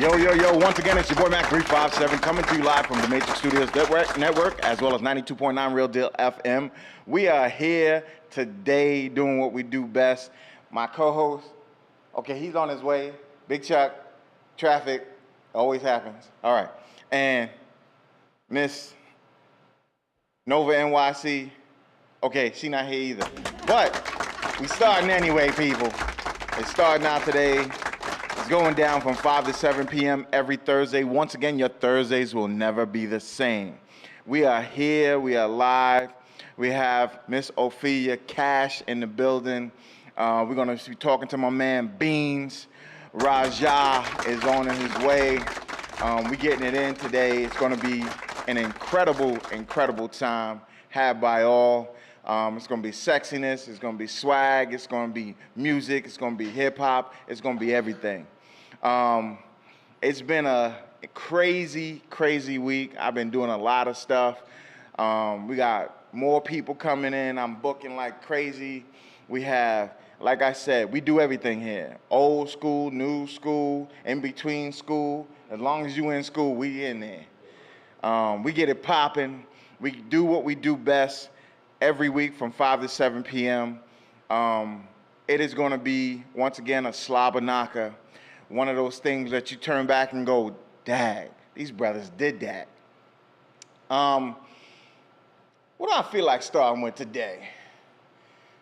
Yo, yo, yo, once again, it's your boy Mac 357 coming to you live from the Matrix Studios Network, as well as 92.9 Real Deal FM. We are here today doing what we do best. My co-host, okay, he's on his way. Big Chuck, traffic, always happens. All right. And Miss Nova NYC, okay, she not here either. But we starting anyway, people. It's starting out today. It's going down from 5 to 7 p.m. every Thursday. Once again, your Thursdays will never be the same. We are here. We are live. We have Miss Ophelia Cache in the building. We're going to be talking to my man Beans. Raja is on his way. We're getting it in today. It's going to be an incredible, incredible time had by all. It's going to be sexiness. It's going to be swag. It's going to be music. It's going to be hip-hop. It's going to be everything. It's been a crazy, crazy week. I've been doing a lot of stuff. We got more people coming in. I'm booking like crazy. We have, like I said, we do everything here. Old school, new school, in between school. As long as you in school, we in there. We get it popping. We do what we do best every week from 5 to 7 p.m. It is going to be, once again, a slobber knocker. One of those things that you turn back and go, dang, these brothers did that. What do I feel like starting with today?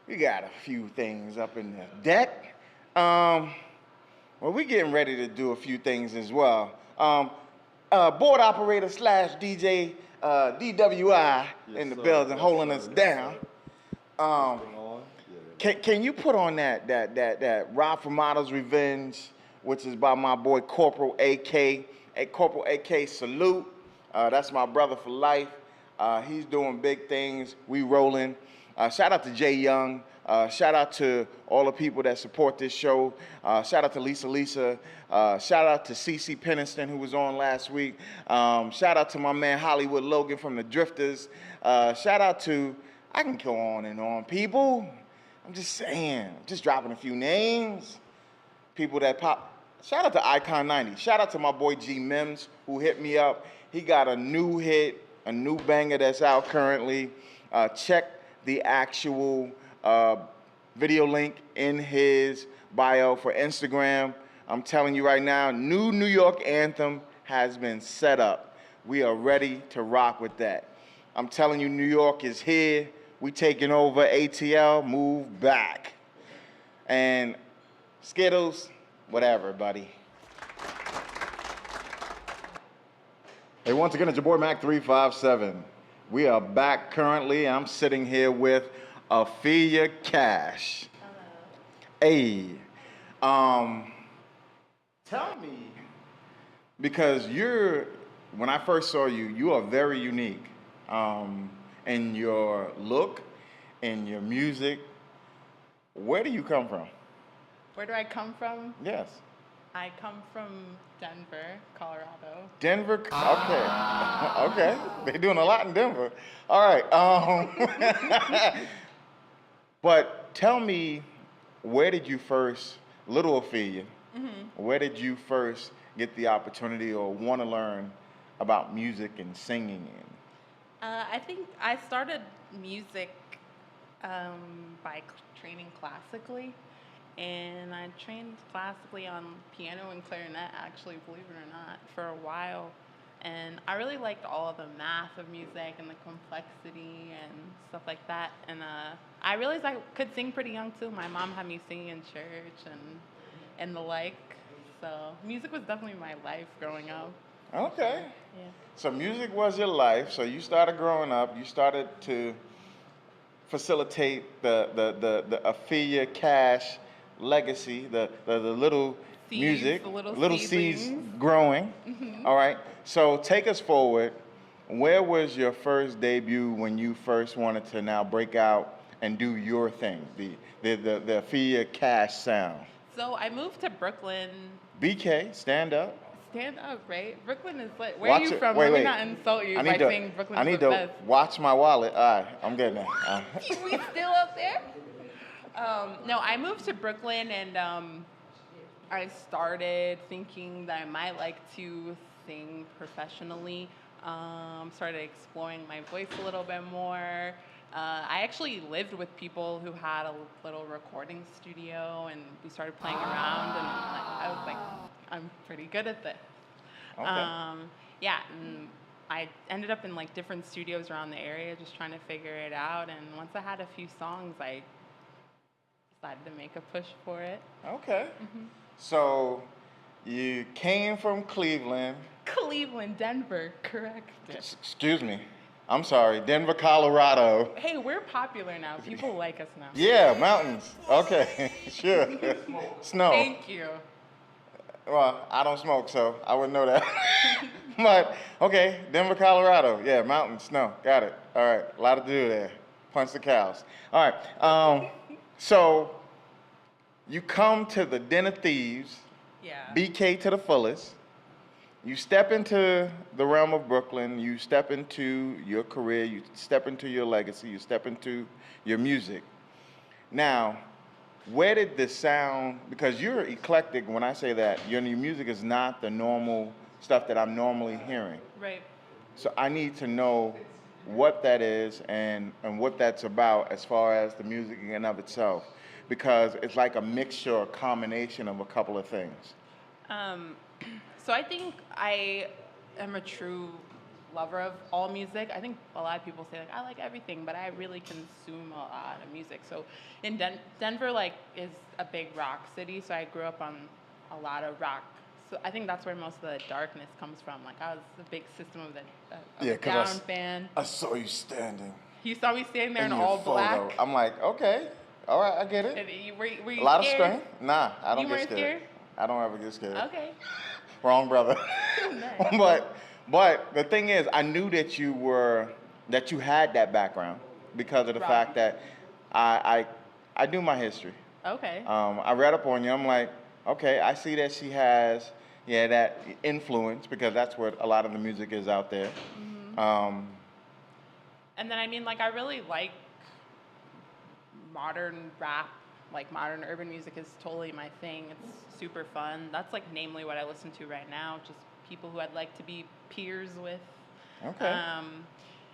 We got a few things up in the deck. Well, we're getting ready to do a few things as well. Board operator / DJ DWI in the building, holding us down. Can you put on that Rob for Models Revenge, which is by my boy Corporal AK. Hey, Corporal AK, salute. That's my brother for life. He's doing big things. We rolling. Shout out to Jay Young. Shout out to all the people that support this show. Shout out to Lisa. Shout out to CeCe Peniston, who was on last week. Shout out to my man Hollywood Logan from the Drifters. Shout out to, I can go on and on, people. I'm just saying, just dropping a few names. People that pop. Shout out to Icon 90. Shout out to my boy G Mims, who hit me up. He got a new hit, a new banger that's out currently. Check the actual video link in his bio for Instagram. I'm telling you right now, new New York anthem has been set up. We are ready to rock with that. I'm telling you, New York is here. We taking over. ATL, move back. And Skittles, whatever, buddy. Hey, once again, it's your boy Mac 357. We are back currently. I'm sitting here with Ophelia Cache. Hello. Hey, tell me, because when I first saw you, you are very unique in your look, in your music. Where do you come from? Where do I come from? Yes. I come from Denver, Colorado. Denver, okay. Okay, they're doing a lot in Denver. All right. But tell me, where did you first, little Ophelia, where did you first get the opportunity or want to learn about music and singing? I think I started music by training classically. And I trained classically on piano and clarinet, actually, believe it or not, for a while. And I really liked all of the math of music and the complexity and stuff like that. And I realized I could sing pretty young, too. My mom had me singing in church and the like. So music was definitely my life growing up. Okay. Yeah. So music was your life. So you started growing up. You started to facilitate the Ophelia Cache legacy, the little seeds, music, the little seeds seedlings. growing. All right. So take us forward. Where was your first debut when you first wanted to now break out and do your thing, the Ophelia Cache sound? So I moved to Brooklyn. BK, stand up. Stand up, right? Brooklyn is like, where are you from? Let me not insult you by saying Brooklyn is the best. I need to watch my wallet. All right, I'm getting it. We still up there? No, I moved to Brooklyn, and I started thinking that I might like to sing professionally. Started exploring my voice a little bit more. I actually lived with people who had a little recording studio, and we started playing around. And I was like, I'm pretty good at this. Okay. Yeah, and I ended up in like different studios around the area, just trying to figure it out. And once I had a few songs, I decided to make a push for it. Okay. So you came from Cleveland. Cleveland, Denver, correct. Excuse me. I'm sorry, Denver, Colorado. Hey, we're popular now. People like us now. Yeah, mountains. Okay, sure. Snow. Thank you. Well, I don't smoke, so I wouldn't know that. But okay, Denver, Colorado. Yeah, mountains, snow. Got it. All right, a lot to do there. Punch the cows. All right. So you come to the Den of Thieves, Yeah. BK to the fullest. You step into the realm of Brooklyn. You step into your career. You step into your legacy. You step into your music. Now, where did the sound, because you're eclectic when I say that, your new music is not the normal stuff that I'm normally hearing. Right. So I need to know what that is and what that's about as far as the music in and of itself, because it's like a mixture or combination of a couple of things. So I think I am a true lover of all music. I think a lot of people say like I like everything, but I really consume a lot of music. So in Denver, like is a big rock city, so I grew up on a lot of rock. So I think that's where most of the darkness comes from. Like I was a big System of a Down fan. I saw you standing You saw me standing there in your all photo. black. I'm like, okay, all right, I get it. And were you A lot scared? of strength? Nah, I don't You get weren't scared. I don't ever get scared. Okay. Wrong brother. Nice. but the thing is, I knew that you had that background because of the Rock. fact that I do my history. Okay. I read up on you. I'm like, okay, I see that she has that influence because that's what a lot of the music is out there. And then I mean, like I really like modern rap. Like modern urban music is totally my thing. It's super fun. That's like namely what I listen to right now. Just people who I'd like to be peers with. Okay.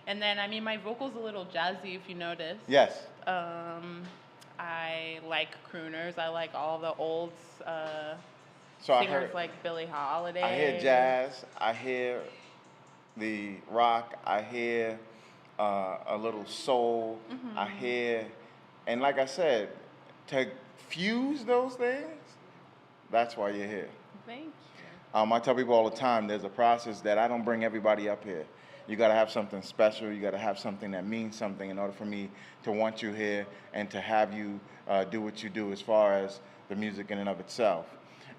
And then I mean, my vocal's a little jazzy, if you notice. Yes. I like crooners. I like all the old So I singers heard. like Billie Holiday. I hear jazz. I hear the rock. I hear a little soul. I hear, and like I said, to fuse those things, that's why you're here. Thank you. I tell people all the time, there's a process that I don't bring everybody up here. You got to have something special. You got to have something that means something in order for me to want you here and to have you do what you do as far as the music in and of itself.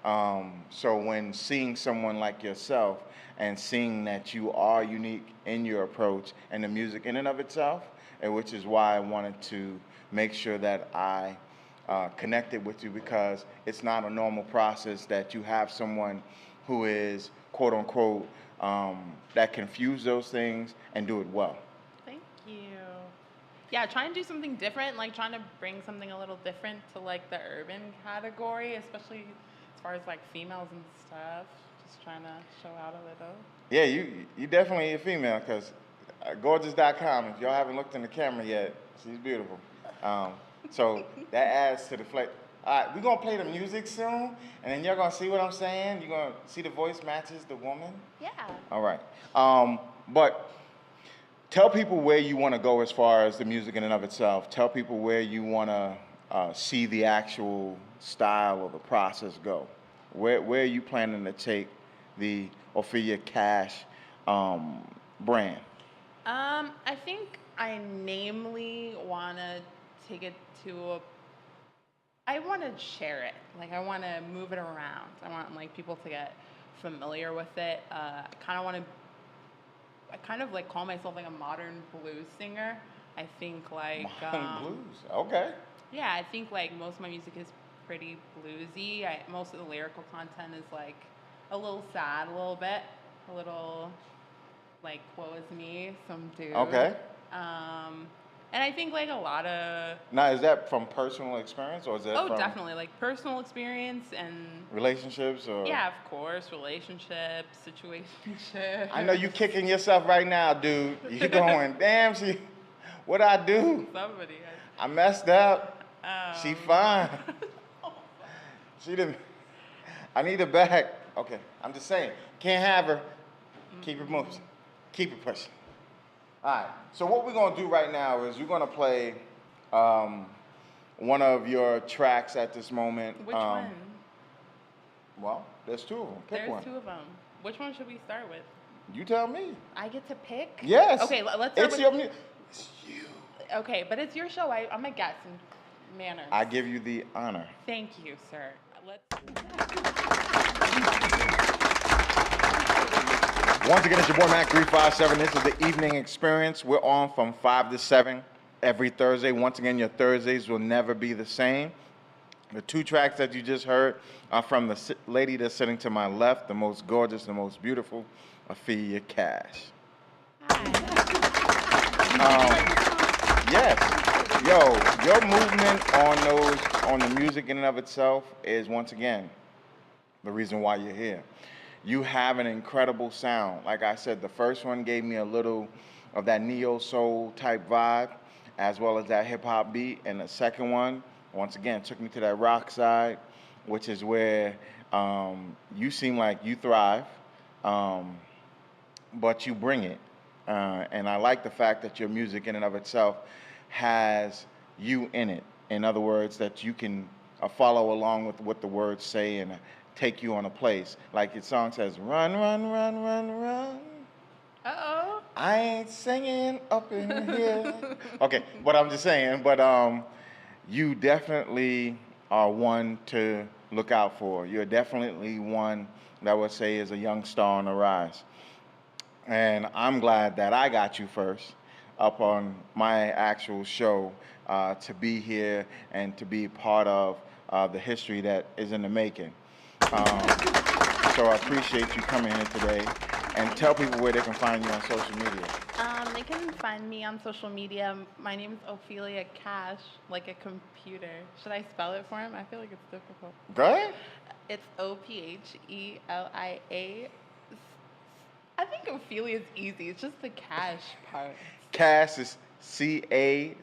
So when seeing someone like yourself and seeing that you are unique in your approach and the music in and of itself, and which is why I wanted to make sure that I connected with you, because it's not a normal process that you have someone who is quote unquote that can fuse those things and do it well. Thank you. Yeah, trying to do something different, like trying to bring something a little different to like the urban category, especially as far as like females and stuff. Just trying to show out a little. Yeah, you definitely a female, because gorgeous.com, if y'all haven't looked in the camera yet, she's beautiful. So that adds to the flavor. All right, we're going to play the music soon, and then you're going to see what I'm saying. You're going to see the voice matches the woman. Yeah. All right. But tell people where you want to go as far as the music in and of itself. Tell people where you want to see the actual style or the process go. Where are you planning to take the Ophelia Cache brand? I think I namely want to take it to I want to share it. Like I want to move it around. I want like people to get familiar with it. I kind of like call myself like a modern blues singer. I think like Modern blues. Okay. yeah, I think like most of my music is pretty bluesy. Most of the lyrical content is like a little sad, a little bit, a little like woe is me, some dude. Okay. And I think like a lot of Now, is that from personal experience or is that from definitely like personal experience and relationships or? yeah, of course, relationships, situationships. I know you kicking yourself right now, dude. You're going, damn, what I do? Somebody. I messed up. She Um, fine. She didn't. I need her back. Okay, I'm just saying. Can't have her. Keep it moving. Keep it pushing. All right. So what we're gonna do right now is we're gonna play one of your tracks at this moment. Which one? Well, there's two of them. Pick There's one. two of them. Which one should we start with? You tell me. I get to pick? Yes. Okay, let's start It's with... your music. It's you. Okay, but it's your show. I'm a guest in manners. I give you the honor. Thank you, sir. Once again, it's your boy Mac 357. This is the evening experience. We're on from 5 to 7 every Thursday. Once again, your Thursdays will never be the same. The two tracks that you just heard are from the lady that's sitting to my left, the most gorgeous, the most beautiful, Ophelia Cache. Yes. Yo, your movement on the music in and of itself is, once again, the reason why you're here. You have an incredible sound. Like I said, the first one gave me a little of that neo-soul type vibe, as well as that hip-hop beat. And the second one, once again, took me to that rock side, which is where you seem like you thrive, but you bring it. And I like the fact that your music in and of itself has you in it. In other words, that you can follow along with what the words say and take you on a place. Like your song says, run, run, run, run, run. Uh-oh. I ain't singing up in here. Okay, but I'm just saying, but you definitely are one to look out for. You're definitely one that I would say is a young star on the rise. And I'm glad that I got you first up on my actual show to be here and to be part of the history that is in the making. So I appreciate you coming here today, and tell people where they can find you on social media. They can find me on social media. My name is Ophelia Cache, like a computer. Should I spell it for him? I feel like it's difficult. Go ahead. It's Ophelia. I think Ophelia is easy. It's just the cache part. Cache is Cache.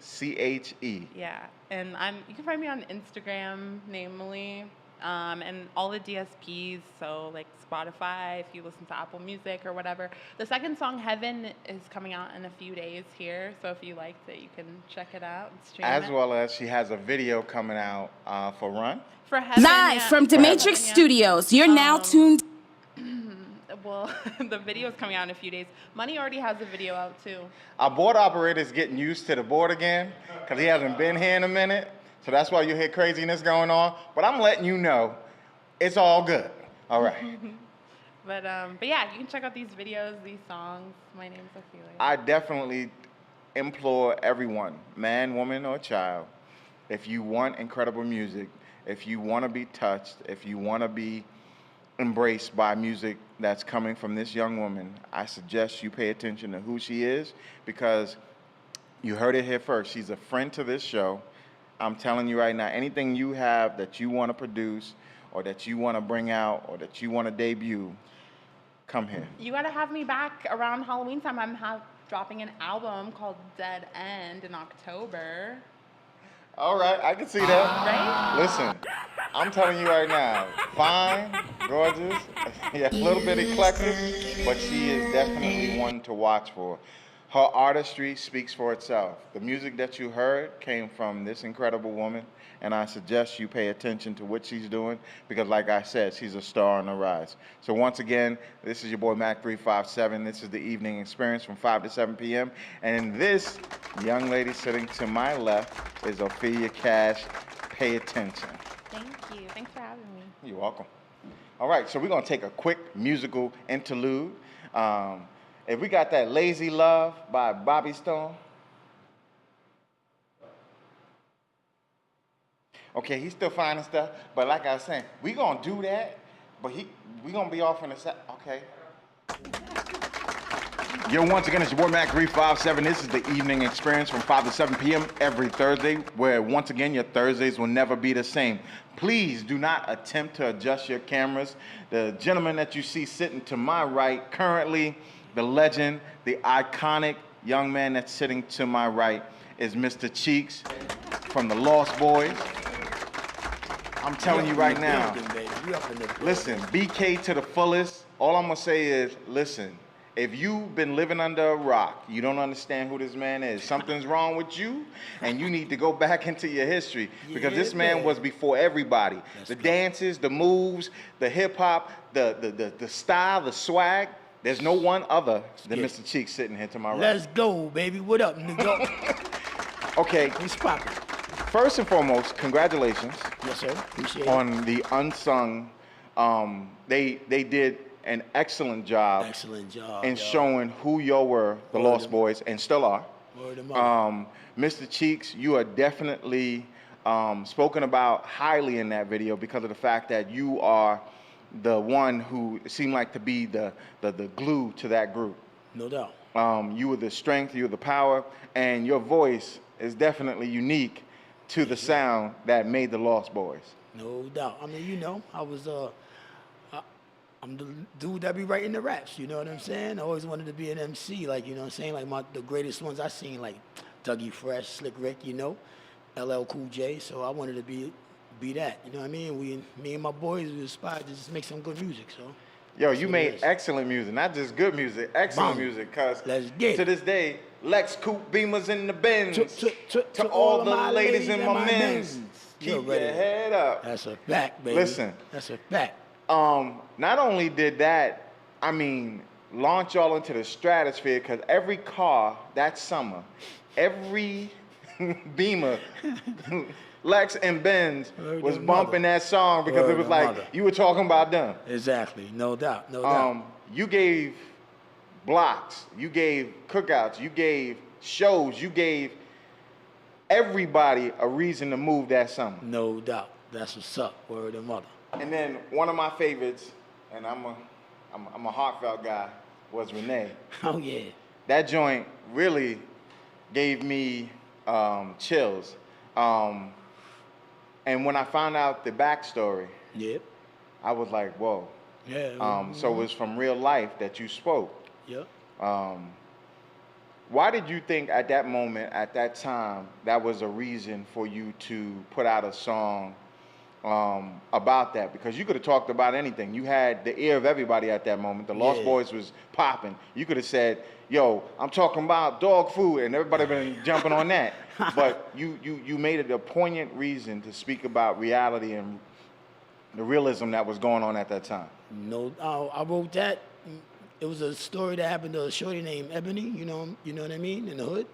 Yeah, and you can find me on Instagram, namely, and all the DSPs. So like Spotify, if you listen to Apple Music or whatever. The second song, Heaven, is coming out in a few days here. So if you liked it, you can check it out and stream As it. well as she has a video coming out for Run. For Heaven, Live yeah, from for Matrix Heaven, yeah. Studios, you're now tuned. Well, the video is coming out in a few days. Money already has a video out too. Our board operator is getting used to the board again because he hasn't been here in a minute. So that's why you hear craziness going on. But I'm letting you know it's all good. All right. But yeah, you can check out these videos, these songs. My name's Ophelia. I definitely implore everyone, man, woman, or child, if you want incredible music, if you want to be touched, if you want to be embraced by music that's coming from this young woman, I suggest you pay attention to who she is, because you heard it here first. She's a friend to this show. I'm telling you right now, anything you have that you want to produce or that you want to bring out or that you want to debut, come here. You got to have me back around Halloween time. I'm dropping an album called Dead End in October. All right, I can see that. Right? Listen, I'm telling you right now, fine, gorgeous, yeah, a little bit eclectic, but she is definitely one to watch for. Her artistry speaks for itself. The music that you heard came from this incredible woman, and I suggest you pay attention to what she's doing because, like I said, she's a star on the rise. So once again, this is your boy Mac 357. This is the evening experience from 5 to 7 p.m. And this young lady sitting to my left is Ophelia Cache. Pay attention. Thank you. Thanks for having me. You're welcome. All right, so we're going to take a quick musical interlude. If we got that Lazy Love by Bobby Stone. Okay, he's still finding stuff, but like I was saying, we gonna do that, but we gonna be off in a sec. Okay. Yo, once again, it's your boy Mac 357. This is the evening experience from 5 to 7 p.m. every Thursday, where once again, your Thursdays will never be the same. Please do not attempt to adjust your cameras. The gentleman that you see sitting to my right currently, the legend, the iconic young man that's sitting to my right is Mr. Cheeks from the Lost Boys. I'm telling you right now, listen, BK to the fullest. All I'm going to say is, listen, if you've been living under a rock, you don't understand who this man is. Something's wrong with you, and you need to go back into your history because this man was before everybody. The dances, the moves, the hip hop, the style, the swag. There's no one other than Mr. Cheeks sitting here to my right. Let's go, baby. What up, New York? Okay. He's popping. First and foremost, congratulations. Yes, sir. Appreciate it. On the unsung. They did an excellent job. In showing who y'all were, the Lost Boys, and still are. Word of mouth. Mr. Cheeks, you are definitely spoken about highly in that video because of the fact that you are the one who seemed like to be the glue to that group. No doubt. You were the strength, you were the power, and your voice is definitely unique to the sound that made the Lost Boys. No doubt. I mean, you know, I'm the dude that be writing the raps, you know what I'm saying? I always wanted to be an MC, like, you know what I'm saying? Like the greatest ones I seen, like Dougie Fresh, Slick Rick, you know, LL Cool J. So I wanted to be that, you know what I mean? Me and my boys, we aspired to just make some good music, so. Yo, you made excellent music, not just good music, excellent music, because to this day, Lex Coupe Beamers in the Benz. To all the ladies in my men's. Keep your head up. That's a fact, baby. Listen. That's a fact. Not only did that, I mean, launch y'all into the stratosphere, because every car that summer, every Beamer, Lex and Benz was bumping that song because it was like you were talking about them. Exactly, no doubt, no doubt. You gave blocks, you gave cookouts, you gave shows, you gave everybody a reason to move that summer. No doubt, that's what's up, word of mother. And then one of my favorites, and I'm a heartfelt guy, was Renee. Oh yeah. That joint really gave me chills. And when I found out the backstory, I was like, whoa. Yeah. So it was from real life that you spoke. Yep. Why did you think at that moment, at that time, that was a reason for you to put out a song about that? Because you could have talked about anything. You had the ear of everybody at that moment. The Lost Boys was popping. You could have said, yo, I'm talking about dog food, and everybody been jumping on that. But you made it a poignant reason to speak about reality and the realism that was going on at that time. No, I wrote that. It was a story that happened to a shorty named Ebony, you know what I mean, in the hood.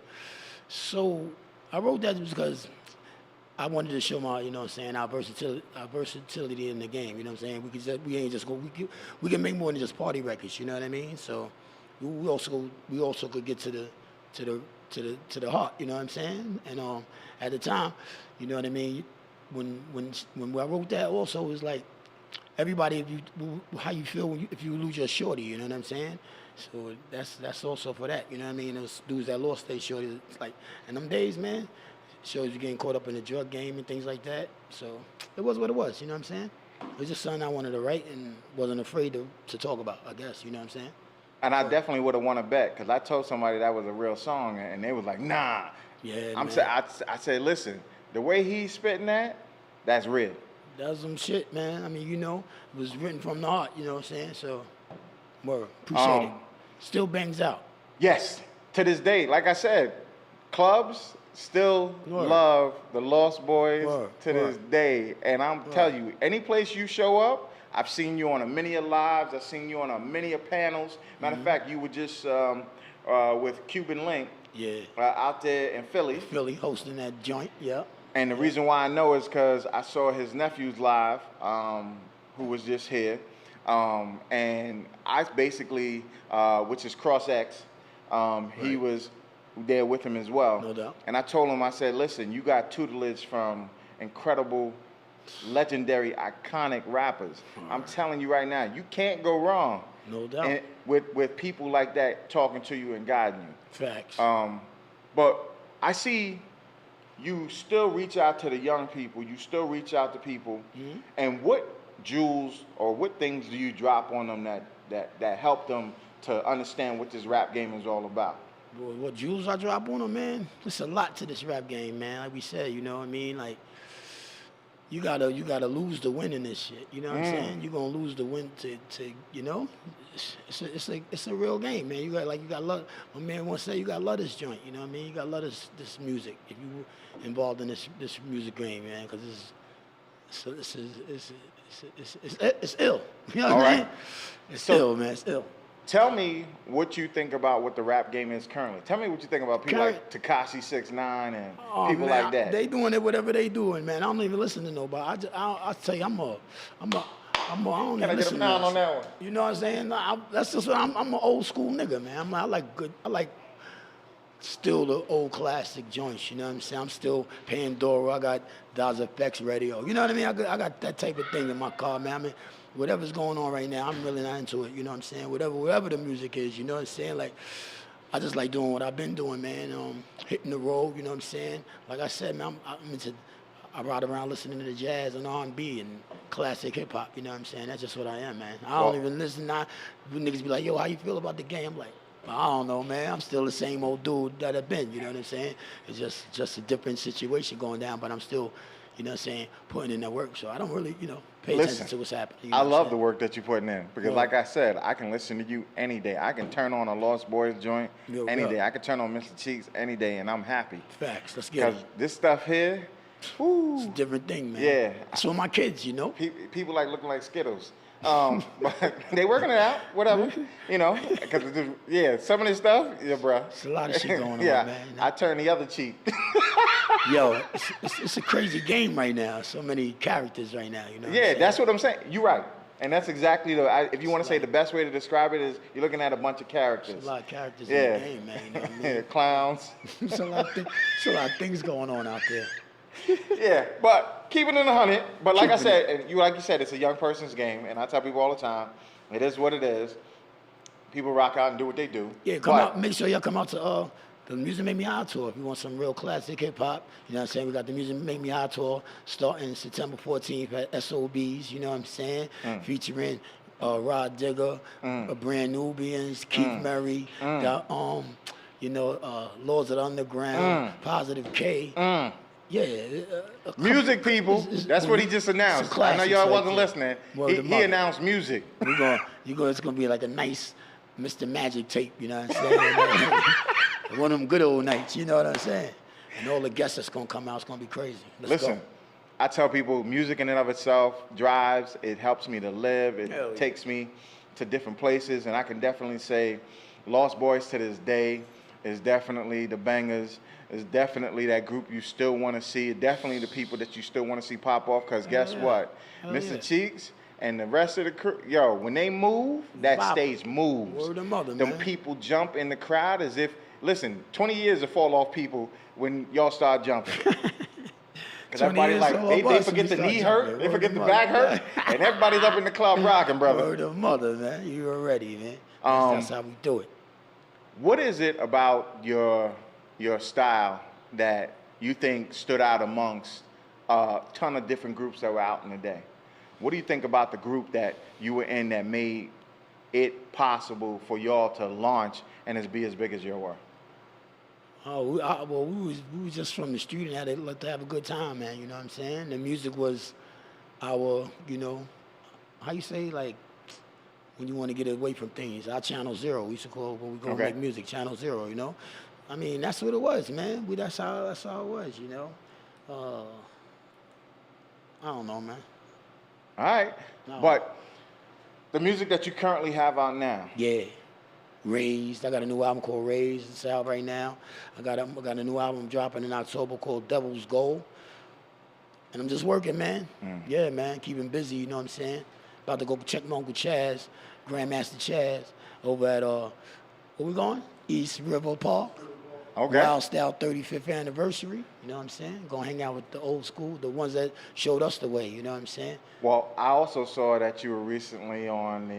So I wrote that because I wanted to show my, you know what I'm saying, our versatility in the game, you know what I'm saying? We can make more than just party records, you know what I mean? So we also could get to the heart, you know what I'm saying? And at the time, you know what I mean, when I wrote that also, it was like, everybody, how you feel if you lose your shorty, you know what I'm saying? So that's also for that, you know what I mean? Those dudes that lost their shorty, it's like, in them days, man, shows you getting caught up in the drug game and things like that. So it was what it was, you know what I'm saying? It was just something I wanted to write and wasn't afraid to talk about, I guess, you know what I'm saying? And I definitely would have won a bet, because I told somebody that was a real song, and they was like, nah. Yeah, I said, listen, the way he's spitting that's real. That's some shit, man. I mean, you know, it was written from the heart, you know what I'm saying? So, word, appreciate it. Still bangs out. Yes, to this day. Like I said, clubs still love the Lost Boys to this day. And I'm telling you, any place you show up, I've seen you on a many of lives. I've seen you on a many of panels. Matter of fact, you were just with Cuban Link out there in Philly. Philly hosting that joint, yeah. And the reason why I know is because I saw his nephews live, who was just here. And I basically, which is Cross X, he was there with him as well. No doubt. And I told him, I said, listen, you got tutelage from incredible, legendary, iconic rappers. I'm telling you right now, you can't go wrong. No doubt. and with people like that talking to you and guiding you. Facts. But I see you still reach out to the young people. You still reach out to people. Mm-hmm. And what jewels or what things do you drop on them that help them to understand what this rap game is all about? Boy, what jewels I drop on them, man? There's a lot to this rap game, man. Like we said, you know what I mean? Like, you gotta lose to win in this shit. You know what I'm saying? You're gonna lose the win to you know. It's a real game, man. You got love. My man once said you gotta love this joint. You know what I mean? You gotta love this music if you involved in this music game, man. Because it's ill. You know what All I right. mean? It's So- ill, man. It's ill. Tell me what you think about what the rap game is currently. Tell me what you think about people like Tekashi 6ix9ine and people man, like that. They doing it whatever they doing, man. I don't even listen to nobody. I tell you, I don't Can I even get a listen pound to on that one? You know what I'm saying? That's just what I'm an old school nigga, man. I like still the old classic joints. You know what I'm saying? I'm still Pandora. I got Daz Effects radio. You know what I mean? I got that type of thing in my car, man. I mean, whatever's going on right now, I'm really not into it. You know what I'm saying? Whatever the music is, you know what I'm saying? Like, I just like doing what I've been doing, man. Hitting the road, you know what I'm saying? Like I said, man, I ride around listening to jazz and R&B and classic hip hop. You know what I'm saying? That's just what I am, man. I don't even listen. Niggas be like, yo, how you feel about the game? I'm like, I don't know, man. I'm still the same old dude that I've been. You know what I'm saying? It's just a different situation going down, but I'm still, you know what I'm saying, putting in that work. So I don't really, pay attention to what's happening. You know I what I'm love saying? the work that you're putting in because, like I said, I can listen to you any day. I can turn on a Lost Boys joint any day. I can turn on Mr. Cheeks any day, and I'm happy. Facts. Let's get Because it. this stuff here, It's a different thing, man. Yeah. That's for my kids, you know? people like looking like Skittles. But they working it out, whatever, because some of this stuff, yeah, bro. There's a lot of shit going on, Yeah, man. I turn the other cheek. Yo, it's a crazy game right now. So many characters right now, you know? Yeah, that's what I'm saying. You're right. And that's exactly if you want to say the best way to describe it is you're looking at a bunch of characters. There's a lot of characters Yeah. in the game, man. You know what I mean? Clowns. There's a lot of things going on out there. Yeah, but keep it in 100. But like I said, like you said, it's a young person's game, and I tell people all the time, it is what it is. People rock out and do what they do. Yeah, come out. Make sure y'all come out to the Music Make Me High tour. If you want some real classic hip hop, you know what I'm saying? We got the Music Make Me High tour starting September 14th at SOBs. You know what I'm saying? Featuring Rod Digger, Brand Nubians, Keith Murray, got Lords of the Underground, Positive K. Yeah. Music, people. That's what he just announced. I know y'all wasn't listening. He announced music. It's gonna be like a nice Mr. Magic tape, you know what I'm saying? One of them good old nights, you know what I'm saying? And all the guests that's gonna come out, it's gonna be crazy. Let's Listen, go. I tell people music in and of itself drives, it helps me to live, it Hell yeah. takes me to different places, and I can definitely say Lost Boys to this day is definitely the bangers. It's definitely that group you still want to see. Definitely the people that you still want to see pop off. Because guess what? Mr. Cheeks and the rest of the crew, when they move, that stage moves. Word of mother, Them man. people jump in the crowd as if, listen, 20 years to fall off people when y'all start jumping. Because everybody they forget the knee hurt, they forget the back hurt, and everybody's up in the club rocking, brother. Word of mother, man. You already, man. That's how we do it. What is it about your style that you think stood out amongst a ton of different groups that were out in the day? What do you think about the group that you were in that made it possible for y'all to launch and be as big as you were? We was just from the street and had to have a good time, man. You know what I'm saying? The music was our, how you say, like, when you want to get away from things. Our Channel Zero, we used to call when we go make music, Channel Zero, I mean, that's what it was, man. That's how it was, I don't know, man. All right. No. But the music that you currently have out now. Yeah. Raised. I got a new album called Raised. It's out right now. I got a new album dropping in October called Devil's Goal. And I'm just working, man. Yeah, man. Keeping busy, you know what I'm saying? About to go check my Uncle Chaz, Grandmaster Chaz, over at, where we going? East River Park. Okay. Wild Style 35th anniversary. You know what I'm saying? Gonna hang out with the old school, the ones that showed us the way. You know what I'm saying? Well, I also saw that you were recently on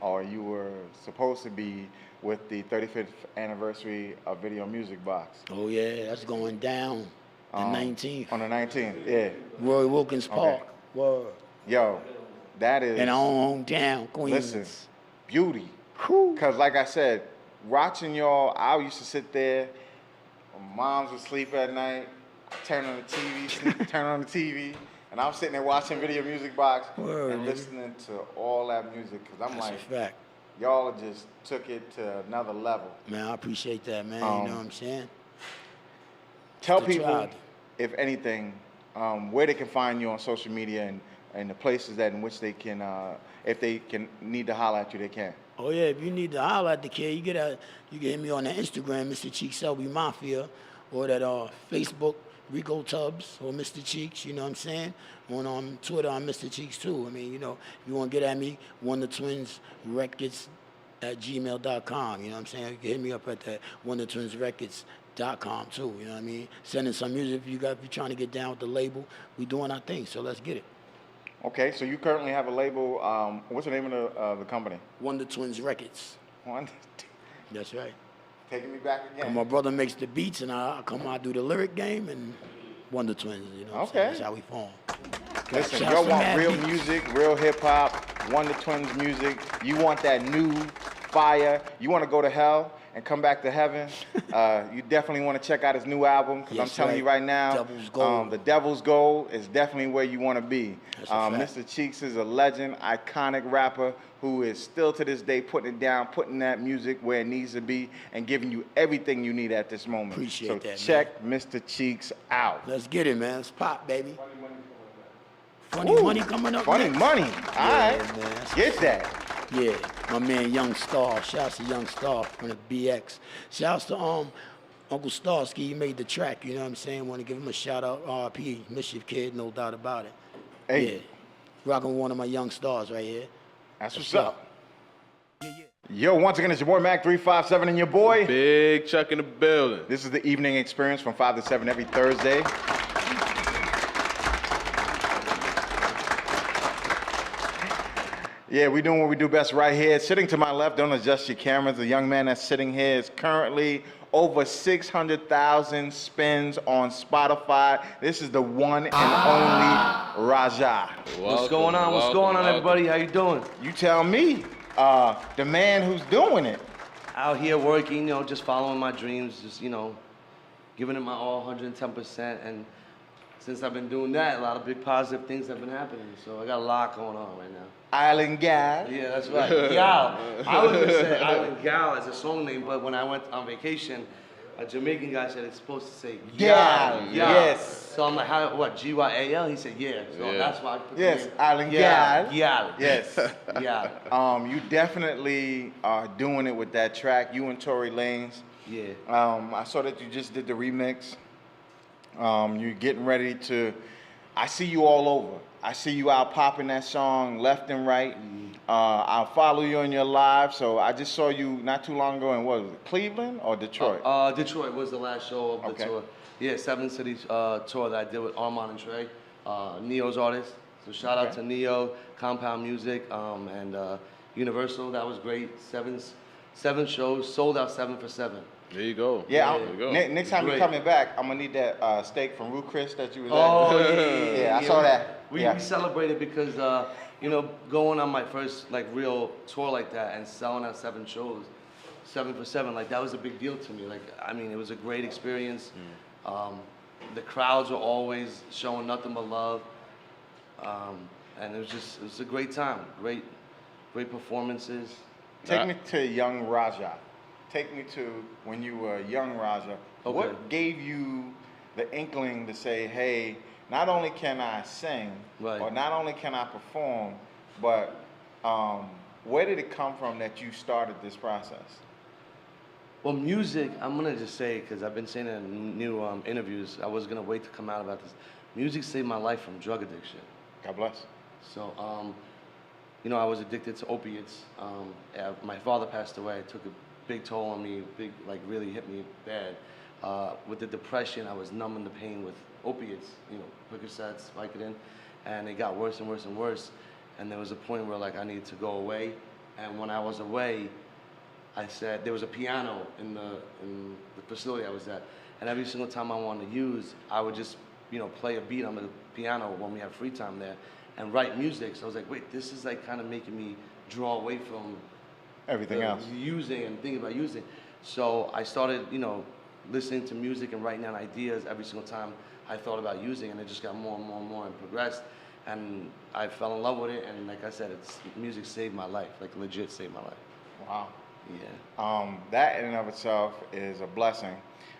or you were supposed to be with the 35th anniversary of Video Music Box. Oh yeah, that's going down. The 19th, On the 19th, yeah. Roy Wilkins Park. Word. Yo, that is, In our own hometown, Queens. listen, beauty. Whew. Because like I said, watching y'all, I used to sit there, when moms would sleep at night, turn on the TV, turn on the TV, and I'm sitting there watching Video Music Box Word, and nigga. listening to all that music. Because I'm That's like, a fact. y'all just took it to another level. Man, I appreciate that, man. You know what I'm saying? Tell the people, tribe. if anything, where they can find you on social media and the places that in which they can, if they can need to holler at you, they can. Oh yeah, if you need to holler at the kid, you can hit me on the Instagram, Mr. Cheeks Selby Mafia, or that Facebook, Rico Tubbs or Mr. Cheeks. You know what I'm saying? On Twitter, I'm Mr. Cheeks too. I mean, you know, if you want to get at me, wondertwinsrecords@gmail.com. You know what I'm saying? You can hit me up at that wondertwinsrecords.com too. You know what I mean? Sending some music if you're trying to get down with the label. We doing our thing, so let's get it. Okay, so you currently have a label. What's the name of the company? Wonder Twins Records. One, That's right. taking me back again. And my brother makes the beats, and I come out do the lyric game, and Wonder Twins. You know what I'm saying? Okay. That's how we form. Listen, Shouts y'all to want Mad real Beats. music, real hip hop, Wonder Twins music. You want that new fire. You want to go to hell and come back to heaven. You definitely want to check out his new album because I'm Yes, telling you right. right now, Devil's Gold. The Devil's Gold is definitely where you want to be. That's a fact. Mr. Cheeks is a legend, iconic rapper who is still to this day putting it down, putting that music where it needs to be, and giving you everything you need at this moment. Appreciate so that, check Mr. Cheeks out. Let's get it, man. Let's pop, baby. Funny Woo! money coming up. Funny next. money. All right. man, that's Get that. Yeah, my man Young Star. Shouts to Young Star from the BX. Shouts to Uncle Starsky. He made the track. You know what I'm saying? Want to give him a shout out. RP Mischief Kid, no doubt about it. Hey. Yeah, rocking with one of my young stars right here. That's what's up. Yeah, yeah. Yo, once again, it's your boy Mac 357 and your boy. Big Chuck in the building. This is the evening experience from 5 to 7 every Thursday. Yeah, we're doing what we do best right here. Sitting to my left, don't adjust your cameras. The young man that's sitting here is currently over 600,000 spins on Spotify. This is the one and only Raja. What's going on? What's going on, everybody? How you doing? You tell me, the man who's doing it. Out here working, you know, just following my dreams, just, you know, giving it my all, 110%. And since I've been doing that, a lot of big positive things have been happening. So I got a lot going on right now. Island guy. Yeah, that's right. Gal. I was gonna say Island Gal as a song name, but when I went on vacation, a Jamaican guy said it's supposed to say Gal, Gal. yes. So I'm like, how? What? G-Y-A-L? He said, yeah. So Yeah. that's why I put Yes, the name. Island Gal. Gal. Gal. Yes. Gal. You definitely are doing it with that track, you and Tory Lanez. Yeah. I saw that you just did the remix. You're getting ready to, I see you all over. I see you out popping that song left and right. I'll follow you on your live. So I just saw you not too long ago in, what was it, Cleveland or Detroit? Detroit was the last show of the Okay. tour. Yeah, 7 cities tour that I did with Armand and Trey, Neo's artist. So shout out Okay. to Neo, Compound Music, and Universal. That was great. Seven shows, sold out 7 for 7. There you go. Yeah, There you go. next time you're Great. coming back, I'm gonna need that steak from Rue Chris that you was at. Oh yeah, Yeah, I saw that. We Yeah. celebrated because you know, going on my first like real tour like that and selling out 7 shows, 7 for 7, like that was a big deal to me. Like I mean, it was a great experience. The crowds were always showing nothing but love, and it was a great time. Great performances. Take me to young Raja. Take me to when you were young Raja. Okay. What gave you the inkling to say, hey, not only can I sing, Right. or not only can I perform, but where did it come from that you started this process? Well, music, I'm gonna just say, because I've been saying it in new interviews, I was gonna wait to come out about this. Music saved my life from drug addiction. God bless. So, you know, I was addicted to opiates. My father passed away. I took big toll on me, like really hit me bad. With the depression, I was numbing the pain with opiates, Percocets, Vicodin, and it got worse and worse and worse. And there was a point where like I needed to go away. And when I was away, I said there was a piano in the facility I was at, and every single time I wanted to use, I would just play a beat on the piano when we had free time there, and write music. So I was like, wait, this is like kind of making me draw away from Everything else. using and thinking about using. So I started, listening to music and writing down ideas every single time I thought about using, and it just got more and more and more and progressed. And I fell in love with it, and like I said, music saved my life, like legit saved my life. Wow. Yeah. That in and of itself is a blessing.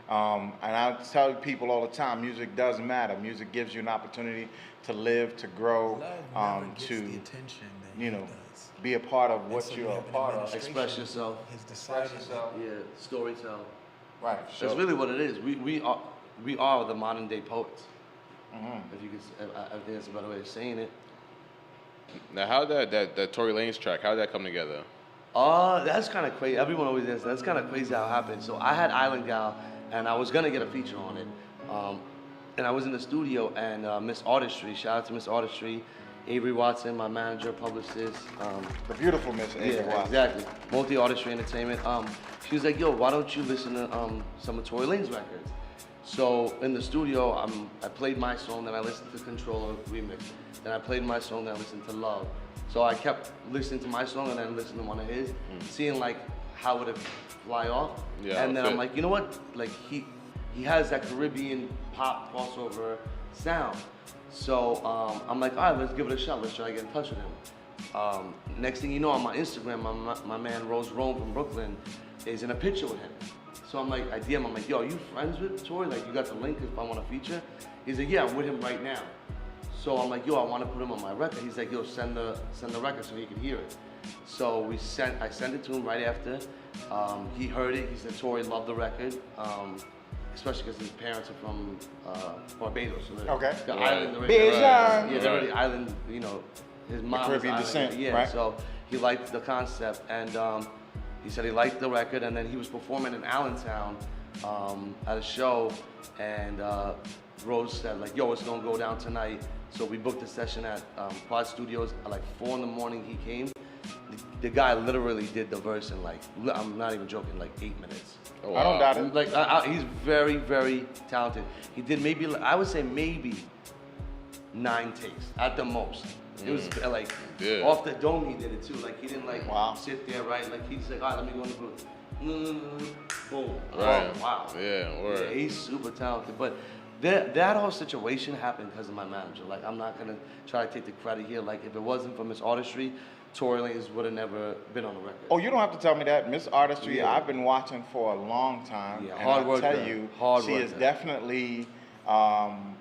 And I tell people all the time, music does matter. Music gives you an opportunity to live, to grow, Love never gets to, the attention that you he know, does. be a part of And what so you're we a have an part of. administration Express yourself. Has decided Yeah, storytell. Right. That's really what it is. We are the modern day poets. If you could, I think that's a better way of saying it. Now, how that Tory Lanez track? How did that come together? That's kind of crazy. Everyone always asks. That's kind of crazy how it happened. So I had Island Gal, and I was gonna get a feature on it. And I was in the studio, and Miss Artistry, shout out to Miss Artistry, Avery Watson, my manager, publicist. The beautiful Miss Avery Yeah, Watson. exactly. Multi Artistry Entertainment. She was like, "Yo, why don't you listen to some of Tory Lanez records?" So in the studio, I played my song, then I listened to Controller remix. Then I played my song, then I listened to Love. So I kept listening to my song and then listening to one of his, seeing like how would it fly off. Yeah, and then fit. I'm like, you know what? Like he has that Caribbean pop crossover sound. So I'm like, all right, let's give it a shot. Let's try to get in touch with him. Next thing you know, on my Instagram, my man Rose Rome from Brooklyn is in a picture with him. So I'm like, I DM him, I'm like, yo, are you friends with Tory? Like, you got the link if I want to feature? He's like, yeah, I'm with him right now. So I'm like, yo, I want to put him on my record. He's like, yo, send the record so he can hear it. So I sent it to him right after. He heard it. He said Tory loved the record, especially because his parents are from Barbados. So Okay. The Right. island. They're Big right. time. Yeah, they're already island. His mom is Caribbean island. descent, Yeah. right. So he liked the concept, and he said he liked the record, and then he was performing in Allentown at a show, and Rose said like, yo, it's gonna go down tonight. So we booked a session at Quad Studios at like 4 in the morning. He came. The guy literally did the verse in like, I'm not even joking, like 8 minutes. Oh, I don't wow. doubt it. Like he's very, very talented. He did maybe, I would say maybe 9 takes at the most. It was like Yeah. off the dome. He did it too. Like he didn't like Wow. sit there, right? Like he's like, all right, let me go in the booth. Boom. Right. Oh, wow. Yeah, word. Yeah, he's super talented. But that whole situation happened because of my manager. Like I'm not gonna try to take the credit here. Like if it wasn't for Miss Artistry, Tory Lanez would have never been on the record. Oh, you don't have to tell me that. Miss Artistry, Yeah. I've been watching for a long time. Yeah, and hard I'll worker. tell you, Hard she is worker. definitely,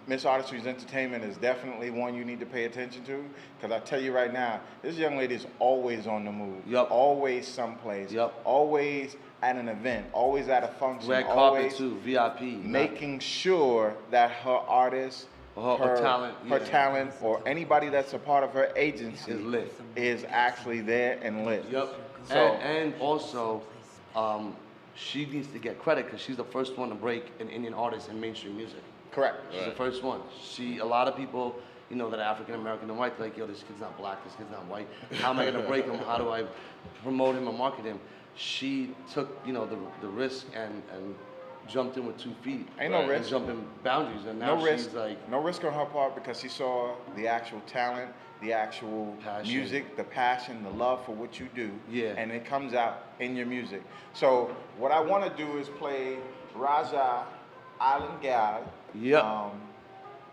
Miss Artistry's entertainment is definitely one you need to pay attention to. Because I tell you right now, this young lady is always on the move. Yup. Always someplace. Yup. Always at an event. Always at a function. Red carpet always too, VIP. making sure that her artist, Her talent, her yeah. talent, or anybody that's a part of her agency Is lit. is actually there and lit. Yep. So- And also, she needs to get credit because she's the first one to break an Indian artist in mainstream music. Correct. She's the first one. A lot of people, that are African American and white, like, yo, this kid's not black, this kid's not white. How am I gonna break him? How do I promote him or market him? She took, the risk and jumped in with 2 feet. Ain't no and risk. jumping boundaries, and now No she's risk. like, No risk on her part because she saw the actual talent, the actual Passion. music, the passion, the love for what you do. Yeah. And it comes out in your music. So what I want to do is play Raja Island Gal. Yep.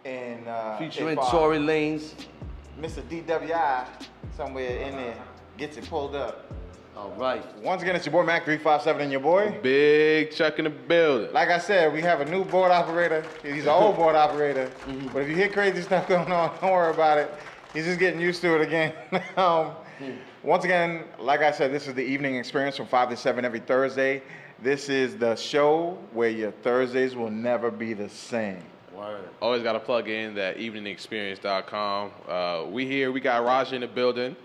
And featuring if, Tory Lanez. Mr. DWI somewhere in there gets it pulled up. All right. Once again, it's your boy Mac 357 and your boy. Big Chuck in the building. Like I said, we have a new board operator. He's an old board operator. But if you hear crazy stuff going on, don't worry about it. He's just getting used to it again. Once again, like I said, this is the evening experience from 5 to 7 every Thursday. This is the show where your Thursdays will never be the same. Word. Always got to plug in that eveningexperience.com. We got Raja in the building.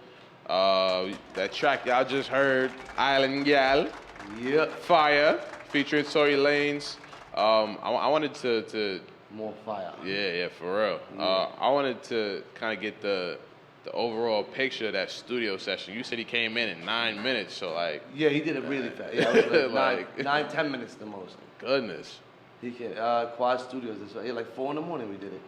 That track y'all just heard, Island Gal. Yep. Fire, featuring Tory Lanez. I wanted to More fire. yeah, for real. Yeah. I wanted to kind of get the overall picture of that studio session. You said he came in 9 minutes, so like, Yeah, he did it really fast. Yeah, it was like, Like- 10 minutes the most. goodness. He came, Quad Studios, like 4 in the morning we did it.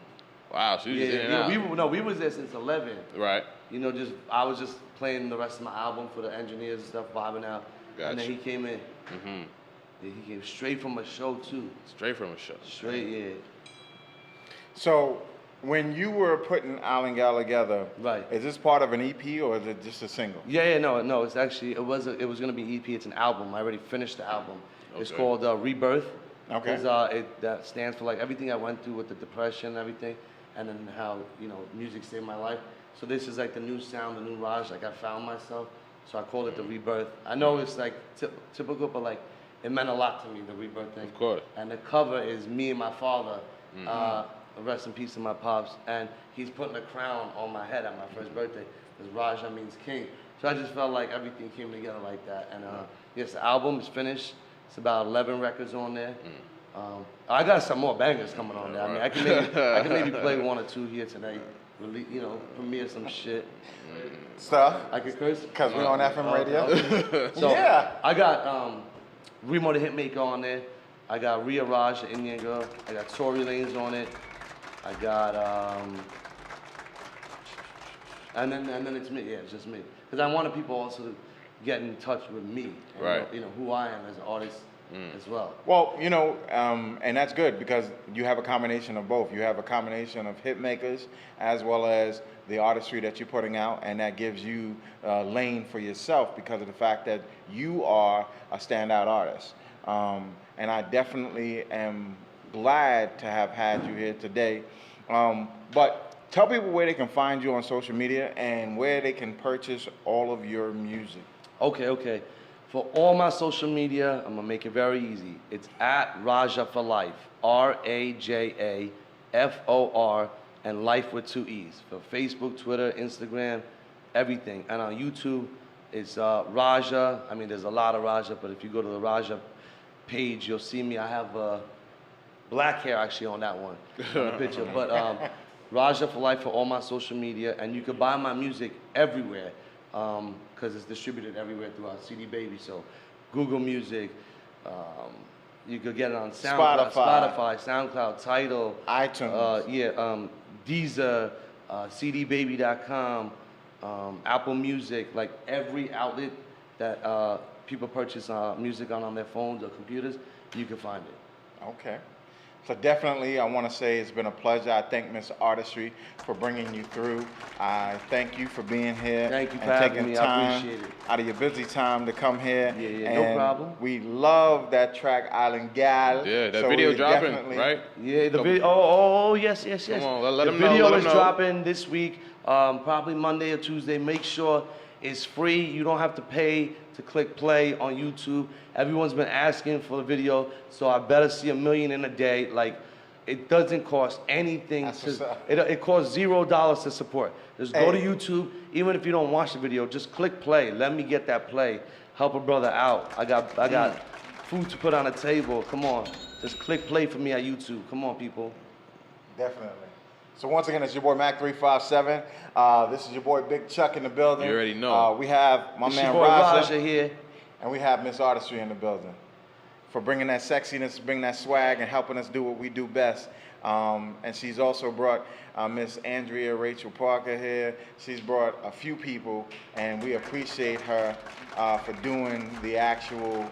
Wow, so you just in and out. we was there since 11. Right. You know, I was just playing the rest of my album for the engineers and stuff, vibing out. And then Gotcha. he came in. Mm-hmm. Yeah, he came straight from a show too. Straight from a show. Straight, yeah. So, when you were putting Island Gal together, Right. is this part of an EP or is it just a single? Yeah, no. It's actually it was gonna be EP. It's an album. I already finished the album. It's Okay. called Rebirth. Okay. That stands for like everything I went through with the depression and everything, and then how music saved my life. So this is like the new sound, the new Raj. Like I found myself. So I called it the Rebirth. I know it's like typical, but like it meant a lot to me, the Rebirth thing. Of course. And the cover is me and my father. Rest in peace to my pops. And he's putting a crown on my head at my first birthday. Because Raja means king. So I just felt like everything came together like that. And yes, the album is finished. It's about 11 records on there. I got some more bangers coming on there. I mean, I can maybe play 1 or 2 here tonight. Really, premiere some shit. Stuff? I could curse. Because we're on FM radio? So Yeah. I got Remo the Hitmaker on there. I got Rhea Raj, the Indian girl. I got Tory Lanez on it. I got and then it's me. Yeah, it's just me. Because I wanted people also to get in touch with me. And Right. know who I am as an artist as well. Well, and that's good because you have a combination of both. You have a combination of hit makers as well as the artistry that you're putting out, and that gives you a lane for yourself because of the fact that you are a standout artist. And I definitely am glad to have had you here today. But tell people where they can find you on social media and where they can purchase all of your music. Okay. For all my social media, I'm gonna make it very easy. It's at Raja for Life, RAJAFOR, and Life with 2 E's. For Facebook, Twitter, Instagram, everything. And on YouTube, it's Raja. I mean, there's a lot of Raja, but if you go to the Raja page, you'll see me. I have black hair actually on that one, on the picture. But Raja for Life for all my social media, and you can buy my music everywhere. Because it's distributed everywhere throughout CD Baby. So Google Music, you could get it on Spotify, SoundCloud, Tidal, iTunes. Deezer, CDBaby.com, Apple Music, like every outlet that people purchase music on their phones or computers, you can find it. Okay. So definitely, I want to say it's been a pleasure. I thank Miss Artistry for bringing you through. I thank you for being here. Thank you for and having taking me. I time appreciate it. out of your busy time to come here. Yeah, no And problem. We love that track, Island Gal. Yeah, that So video we dropping, definitely- right? Yeah, the video. Oh, yes. Come on, let the 'em know, video let 'em is know. dropping this week, probably Monday or Tuesday. Make sure it's free. You don't have to pay to click play on YouTube. Everyone's been asking for the video, so I better see 1 million in a day. Like, it doesn't cost anything. That's what's up. It costs $0 to support. Just go to Hey. YouTube. Even if you don't watch the video, just click play. Let me get that play. Help a brother out. I got food to put on the table. Come on. Just click play for me at YouTube. Come on, people. Definitely. So once again, it's your boy Mac 357. This is your boy Big Chuck in the building. You already know. We have my It's man your boy Raja here. and we have Miss Artistry in the building for bringing that sexiness, bringing that swag, and helping us do what we do best. And she's also brought Miss Andrea Rachel Parker here. She's brought a few people, and we appreciate her for doing the actual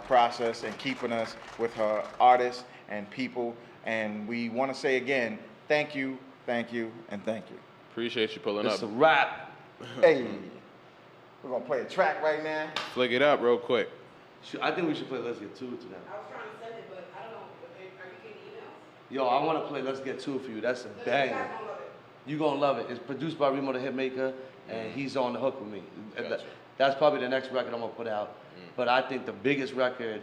process and keeping us with her artists and people. And we want to say again, thank you, and thank you. Appreciate you pulling It's up. a wrap. Hey, we're gonna play a track right now. Flick it up real quick. I think we should play Let's Get To It to them. I was trying to send it, but I don't know. Are you getting emails? Yo, I want to play Let's Get To It for you. That's a You banger. guys gonna love it. You gonna love it. It's produced by Remo the Hitmaker, and he's on the hook with me. Gotcha. That's probably the next record I'm gonna put out. But I think the biggest record,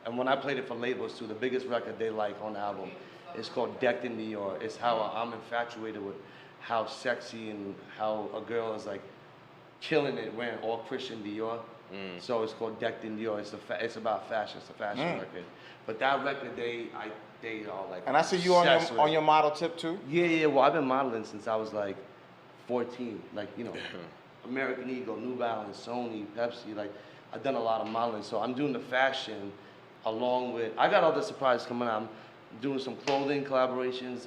and when I played it for labels too, the biggest record they like on the album is called Decked in New York. It's how I'm infatuated with how sexy and how a girl is like killing it, wearing all Christian Dior. So it's called Decked in Dior. It's about fashion. It's a fashion record. But that record, they are like. And I see you obsessed with on it. your model tip too. Yeah. Well, I've been modeling since I was like 14. Like, you know, American Eagle, New Balance, Sony, Pepsi. Like, I've done a lot of modeling. So I'm doing the fashion along with. I got other surprises coming out. I'm doing some clothing collaborations,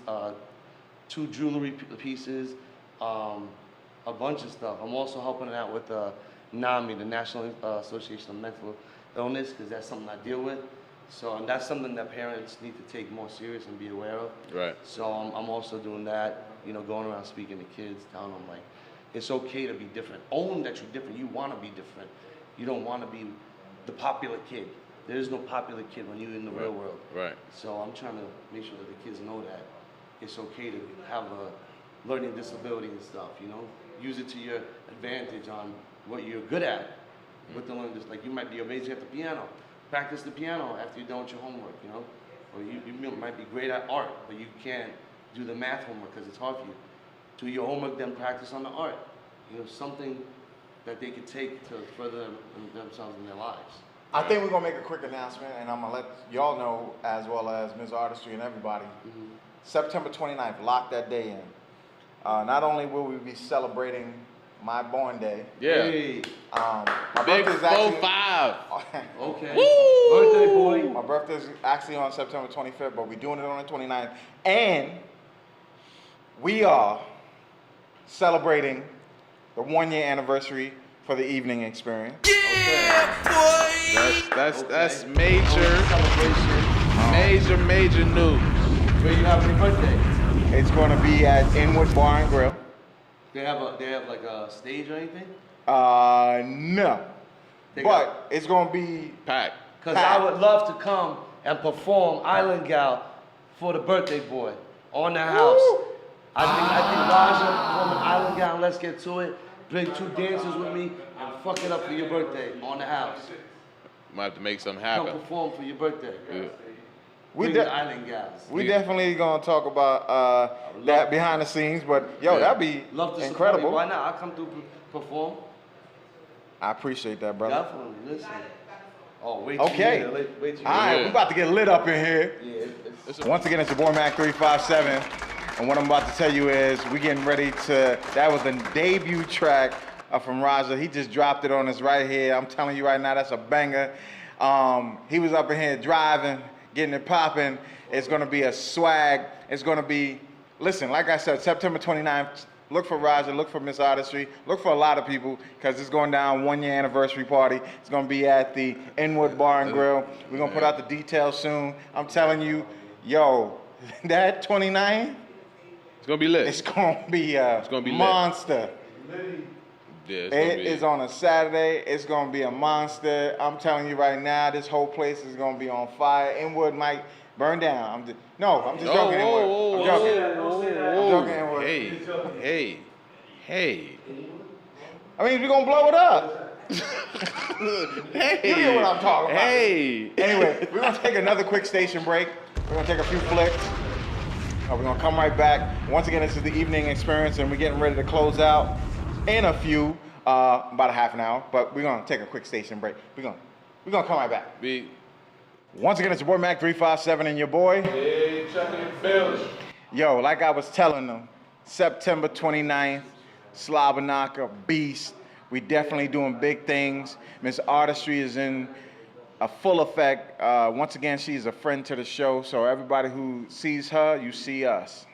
2 jewelry pieces, a bunch of stuff. I'm also helping out with NAMI, the National Association of Mental Illness, because that's something I deal with. So, and that's something that parents need to take more serious and be aware of. Right. So I'm also doing that, you know, going around speaking to kids, telling them like, it's okay to be different. Own that you're different. You want to be different. You don't want to be the popular kid. There is no popular kid when you're in the real world. Right. So I'm trying to make sure that the kids know that it's okay to have a learning disability and stuff, you know? Use it to your advantage on what you're good at with the learning. Like, you might be amazing at the piano. Practice the piano after you're done with your homework, you know? Or you might be great at art, but you can't do the math homework because it's hard for you. Do your homework, then practice on the art. You know, something that they could take to further themselves in their lives. I think we're gonna make a quick announcement, and I'm gonna let y'all know, as well as Ms. Artistry and everybody. September 29th, lock that day in. Not only will we be celebrating my born day. Yeah. Hey, My Big birthday's 4-5. okay. Woo! Birthday boy. My birthday's actually on September 25th, but we're doing it on the 29th. And we are celebrating the 1-year anniversary for the evening experience. That's major, Celebration. major news. Where you having your birthday? It's going to be at Inwood Bar and Grill. They have like a stage or anything? No. They But it's going to be Pack. Because I would love to come and perform Island Gal for the birthday boy on the house. I think Raja performing Island Gal, let's get to it. Bring 2 dancers with me and fuck it up for your birthday on the house. Might have to make something Come happen. perform for your birthday. Yeah. Bring the Island Gals. We definitely gonna talk about that behind the scenes, but yo, that'd be Love to support incredible. you. Why not? I'll come through perform. I appreciate that, brother. Definitely. Listen. Oh, wait till Okay. you hear it. Wait till you All right, hear Yeah. we about to get lit up in here. it. Yeah, it's Once again, it's your boy Mac 357, and what I'm about to tell you is we getting ready to. That was the debut track from Raja. He just dropped it on us right here. I'm telling you right now, that's a banger. He was up in here driving, getting it popping. It's gonna be a swag. It's gonna be. Listen, like I said, September 29th. Look for Raja, look for Miss Artistry, look for a lot of people because it's going down 1-year anniversary party. It's going to be at the Inwood Bar and Grill. We're going to put out the details soon. I'm telling you, yo, that 29th, It's gonna be lit. it's going to be a gonna be lit. monster. Yeah, it's gonna It be. is on a Saturday. It's going to be a monster. I'm telling you right now, this whole place is going to be on fire. Inwood might burn down. I'm just joking, Inwood. I'm joking. I'm joking, Inwood. Hey. I mean, we're going to blow it up. Hey. You hear what I'm talking about. Hey. Anyway, we're gonna take another quick station break. We're gonna take a few flicks. We're gonna come right back. Once again, this is the evening experience, and we're getting ready to close out in a few, about a half an hour. But we're gonna take a quick station break. We're gonna come right back. Be. Once again, it's your boy Mac 357 and your boy. Hey, Chuck and Phil. Yo, like I was telling them, September 29th, Slabanaka, Beast. We definitely doing big things. Miss Artistry is in a full effect. Once again, she's a friend to the show, so everybody who sees her, you see us.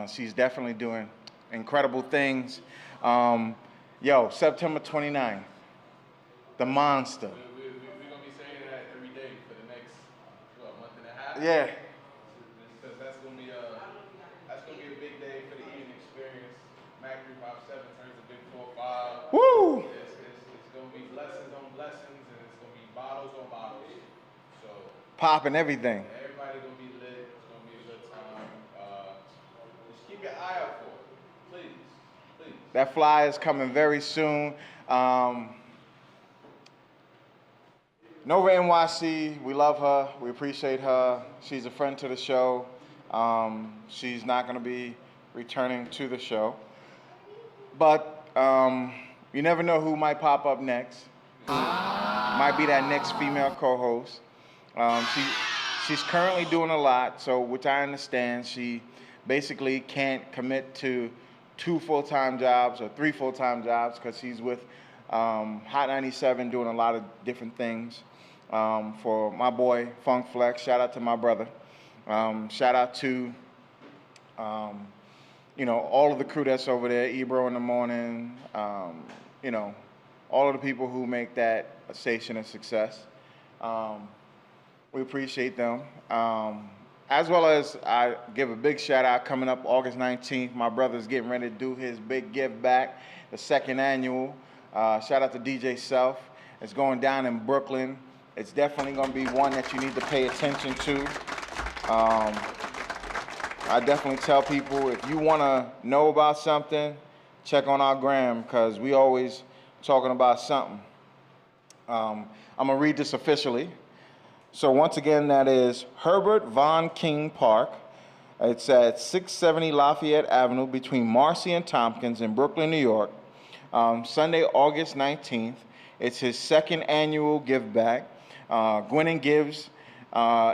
She's definitely doing incredible things. Yo, September 29th, the monster. We're gonna be saying that every day for the next month and a half. Yeah. Because that's gonna be a big day for the evening experience. Mac 357 turns a big 4-5. Woo! It's gonna be blessings on blessings, and it's gonna be bottles on bottles. So Popping everything. everybody gonna be lit. It's gonna be a good time. Just keep your eye out for it, please. That flyer is coming very soon. Nova NYC, we love her. We appreciate her. She's a friend to the show. She's not going to be returning to the show. But You never know who might pop up next. Might be that next female co-host. She's currently doing a lot, so which I understand. She basically can't commit to 2 full-time jobs or 3 full-time jobs because she's with Hot 97 doing a lot of different things. For my boy Funk Flex, shout out to my brother. Shout out to all of the crew that's over there, Ebro in the morning, all of the people who make that station a success. We appreciate them. As well as I give a big shout out coming up August 19th. My brother's getting ready to do his big give back, the 2nd annual. Shout out to DJ Self. It's going down in Brooklyn. It's definitely going to be one that you need to pay attention to. I definitely tell people if you want to know about something, check on our gram because we always talking about something. I'm going to read this officially. So once again, that is Herbert Von King Park. It's at 670 Lafayette Avenue between Marcy and Tompkins in Brooklyn, New York. Sunday, August 19th. It's his 2nd annual give back. Gwen Gibbs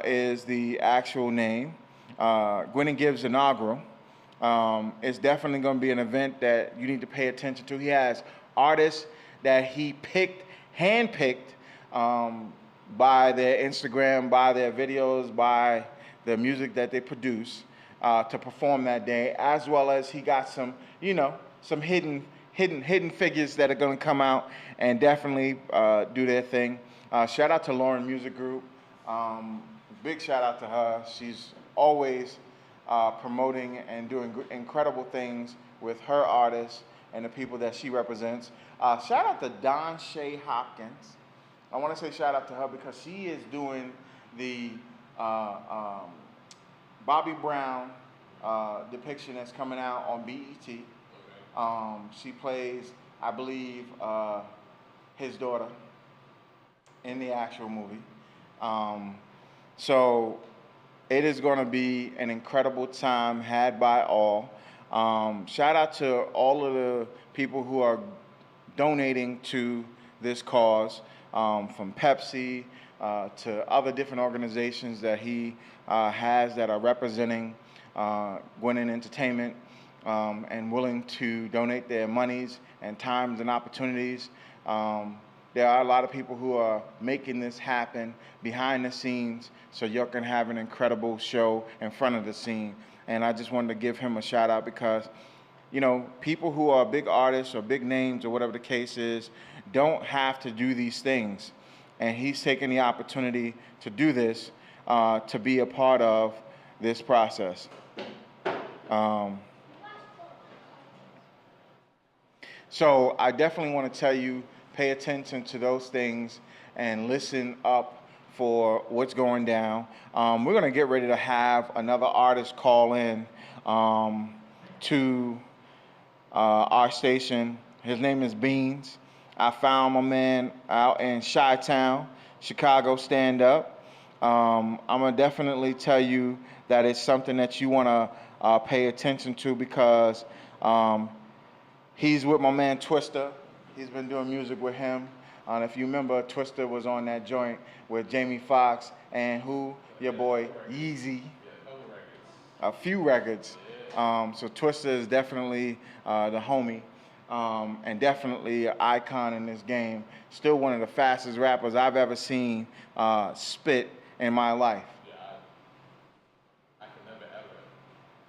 is the actual name. Gwen Gibbs inaugural. It's definitely going to be an event that you need to pay attention to. He has artists that he handpicked by their Instagram, by their videos, by the music that they produce to perform that day, as well as he got some hidden figures that are going to come out and definitely do their thing. Shout out to Lauren Music Group. Big shout out to her. She's always promoting and doing incredible things with her artists and the people that she represents. Shout out to Don Shay Hopkins. I want to say shout out to her because she is doing the Bobby Brown depiction that's coming out on BET. She plays, I believe, his daughter in the actual movie. So it is going to be an incredible time had by all. Shout out to all of the people who are donating to this cause, from Pepsi to other different organizations that he has that are representing Gwinnett Entertainment and willing to donate their monies and times and opportunities. There are a lot of people who are making this happen behind the scenes so y'all can have an incredible show in front of the scene. And I just wanted to give him a shout out because, people who are big artists or big names or whatever the case is don't have to do these things. And he's taking the opportunity to do this, to be a part of this process. So I definitely want to tell you, pay attention to those things and listen up for what's going down. We're going to get ready to have another artist call in to our station. His name is Beans. I found my man out in Chi-Town, Chicago stand-up. I'm going to definitely tell you that it's something that you want to pay attention to because he's with my man Twista. He's been doing music with him. And if you remember, Twista was on that joint with Jamie Foxx and who? Your boy Yeezy. A few records. So Twista is definitely the homie. And definitely an icon in this game. Still one of the fastest rappers I've ever seen spit in my life.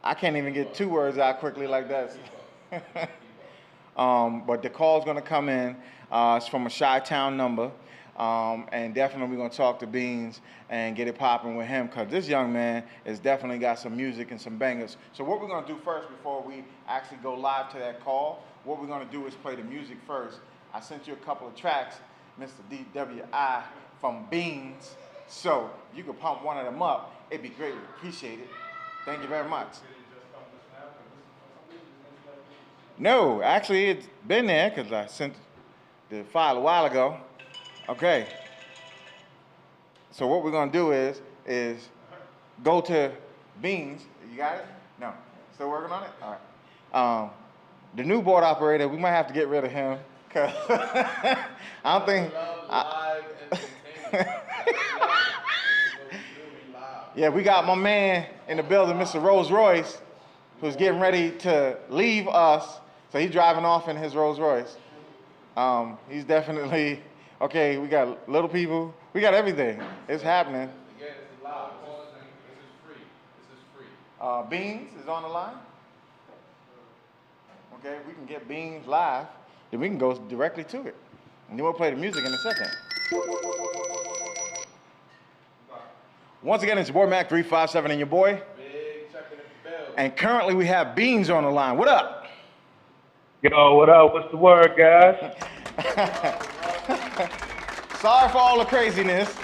I can't even get 2 words out quickly like that. But the call's going to come in. It's from a Chi-Town number. And definitely we're going to talk to Beans and get it popping with him because this young man has definitely got some music and some bangers. So what we're going to do first before we actually go live to that call, what we're going to do is play the music first. I sent you a couple of tracks, Mr. DWI from Beans. So if you could pump one of them up, it'd be greatly appreciated. Thank you very much. No, actually it's been there because I sent the file a while ago. Okay. So what we're gonna do is go to Beans. You got it? No. Still working on it? All right. The new board operator, we might have to get rid of him. Cause I don't think. Love live entertainment. Yeah, we got my man in the building, Mr. Rolls Royce, who's getting ready to leave us. So he's driving off in his Rolls Royce. He's definitely, okay, we got little people. We got everything. It's happening. Yeah, this is live. This is free. This is free. Beans is on the line. Okay, we can get Beans live. Then we can go directly to it. And then we'll play the music in a second. Once again, it's your boy Mac 357 and your boy. Big checking the bell. And currently we have Beans on the line. What up? Yo, what up? What's the word, guys? Sorry for all the craziness,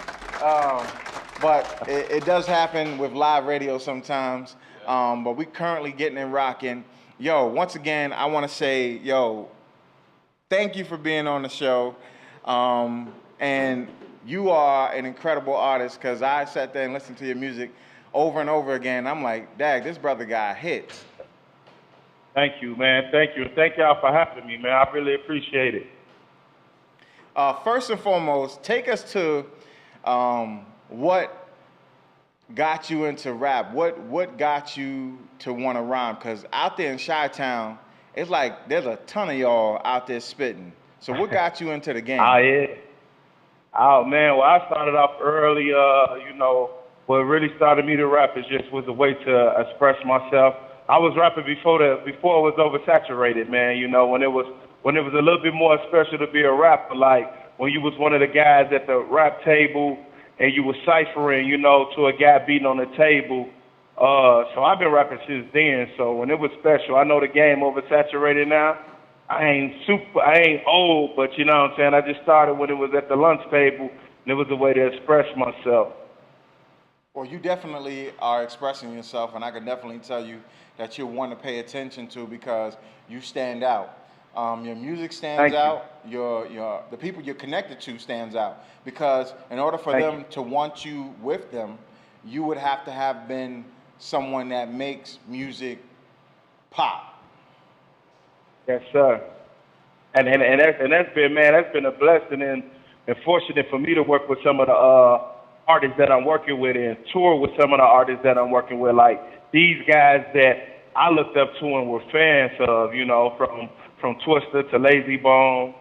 but it does happen with live radio sometimes. But we currently getting it rocking. Yo, once again, I want to say, yo, thank you for being on the show. And you are an incredible artist because I sat there and listened to your music over and over again. I'm like, dag, this brother got hits. Thank you, man. Thank you. Thank y'all for having me, man. I really appreciate it. First and foremost, take us to what got you into rap. What got you to want to rhyme? Because out there in Chi-Town, it's like there's a ton of y'all out there spitting. So what got you into the game? Oh, yeah. Oh, man. Well, I started off early. You know, what really started me to rap was a way to express myself. I was rapping before it was oversaturated, man. You know, when it was a little bit more special to be a rapper, like when you was one of the guys at the rap table and you was ciphering, you know, to a guy beating on the table. So I've been rapping since then. So when it was special, I know the game oversaturated now. I ain't old, but you know what I'm saying? I just started when it was at the lunch table and it was a way to express myself. Well, you definitely are expressing yourself, and I can definitely tell you that you're one to pay attention to because you stand out. Your music stands out. The people you're connected to stands out because in order for them to want you with them, you would have to have been someone that makes music pop. Yes, sir. And that's been a blessing and fortunate for me to work with some of the artists that I'm working with and tour with some of the artists that I'm working with, like these guys that I looked up to and were fans of, you know, from Twister to Lazy Bone,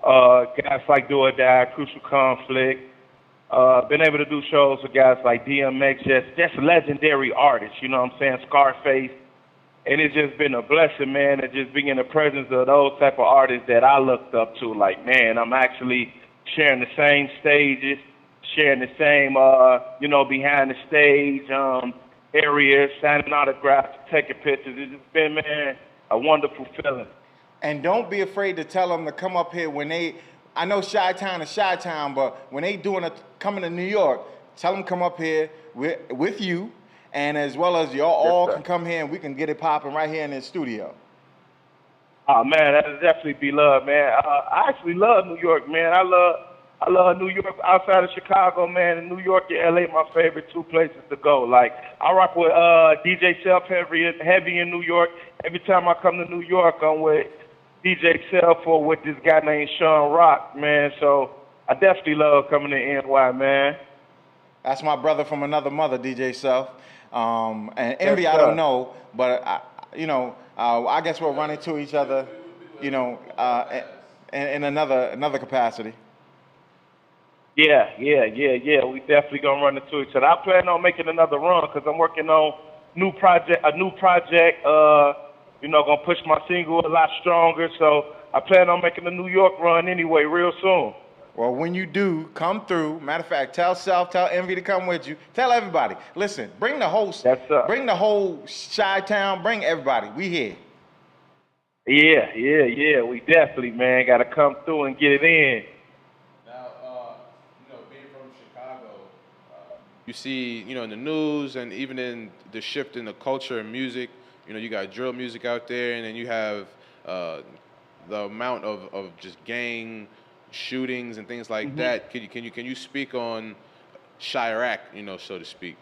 guys like Do or Die, Crucial Conflict. Been able to do shows with guys like DMX, just legendary artists, you know what I'm saying, Scarface. And it's just been a blessing, man, to just be in the presence of those type of artists that I looked up to. Like, man, I'm actually sharing the same stages, sharing the same, you know, behind the stage areas, signing autographs, taking pictures. It's just been, man, a wonderful feeling. And don't be afraid to tell them to come up here when I know Chi-Town is Chi-Town, but when they coming to New York, tell them come up here with you, and as well as y'all all can come here and we can get it popping right here in the studio. Oh, man, that'll definitely be love, man. I actually love New York, man. I love New York outside of Chicago, man. And New York and LA, my favorite two places to go. Like, I rock with DJ Self heavy in New York. Every time I come to New York, I'm with DJ Self or with this guy named Sean Rock, man. So I definitely love coming to NY, man. That's my brother from another mother, DJ Self. And Envy, Yes, I don't know, but I guess we'll run into each other, you know, in another capacity. Yeah. We definitely gonna run into each other. I plan on making another run because I'm working on a new project. You know, gonna push my single a lot stronger. So I plan on making a New York run anyway, real soon. Well, when you do, come through. Matter of fact, tell Self, tell Envy to come with you. Tell everybody. Listen, bring the whole Chi-Town, bring everybody. We here. Yeah. We definitely, man, gotta come through and get it in. Now, you know, being from Chicago, you see, you know, in the news and even in the shift in the culture and music, you know, you got drill music out there, and then you have the amount of just gang shootings and things like that. Can you speak on Chirac, you know, so to speak?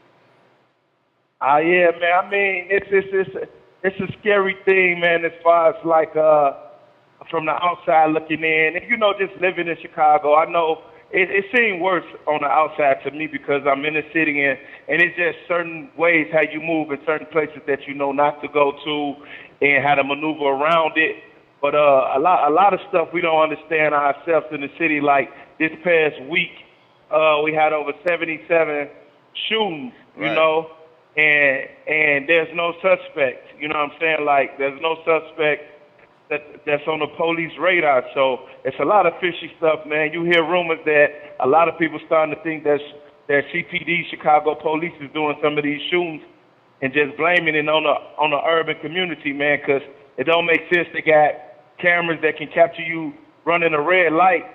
Yeah, man. I mean, it's a scary thing, man, as far as like from the outside looking in. And, you know, just living in Chicago, I know it seemed worse on the outside to me because I'm in the city and it's just certain ways how you move in certain places that you know not to go to and how to maneuver around it. But a lot of stuff we don't understand ourselves in the city. Like this past week, we had over 77 shootings, you Right. know, and there's no suspect. You know what I'm saying? Like there's no suspect that's on the police radar. So it's a lot of fishy stuff, man. You hear rumors that a lot of people starting to think that CPD, Chicago Police, is doing some of these shootings and just blaming it on the urban community, man, because it don't make sense. They got cameras that can capture you running a red light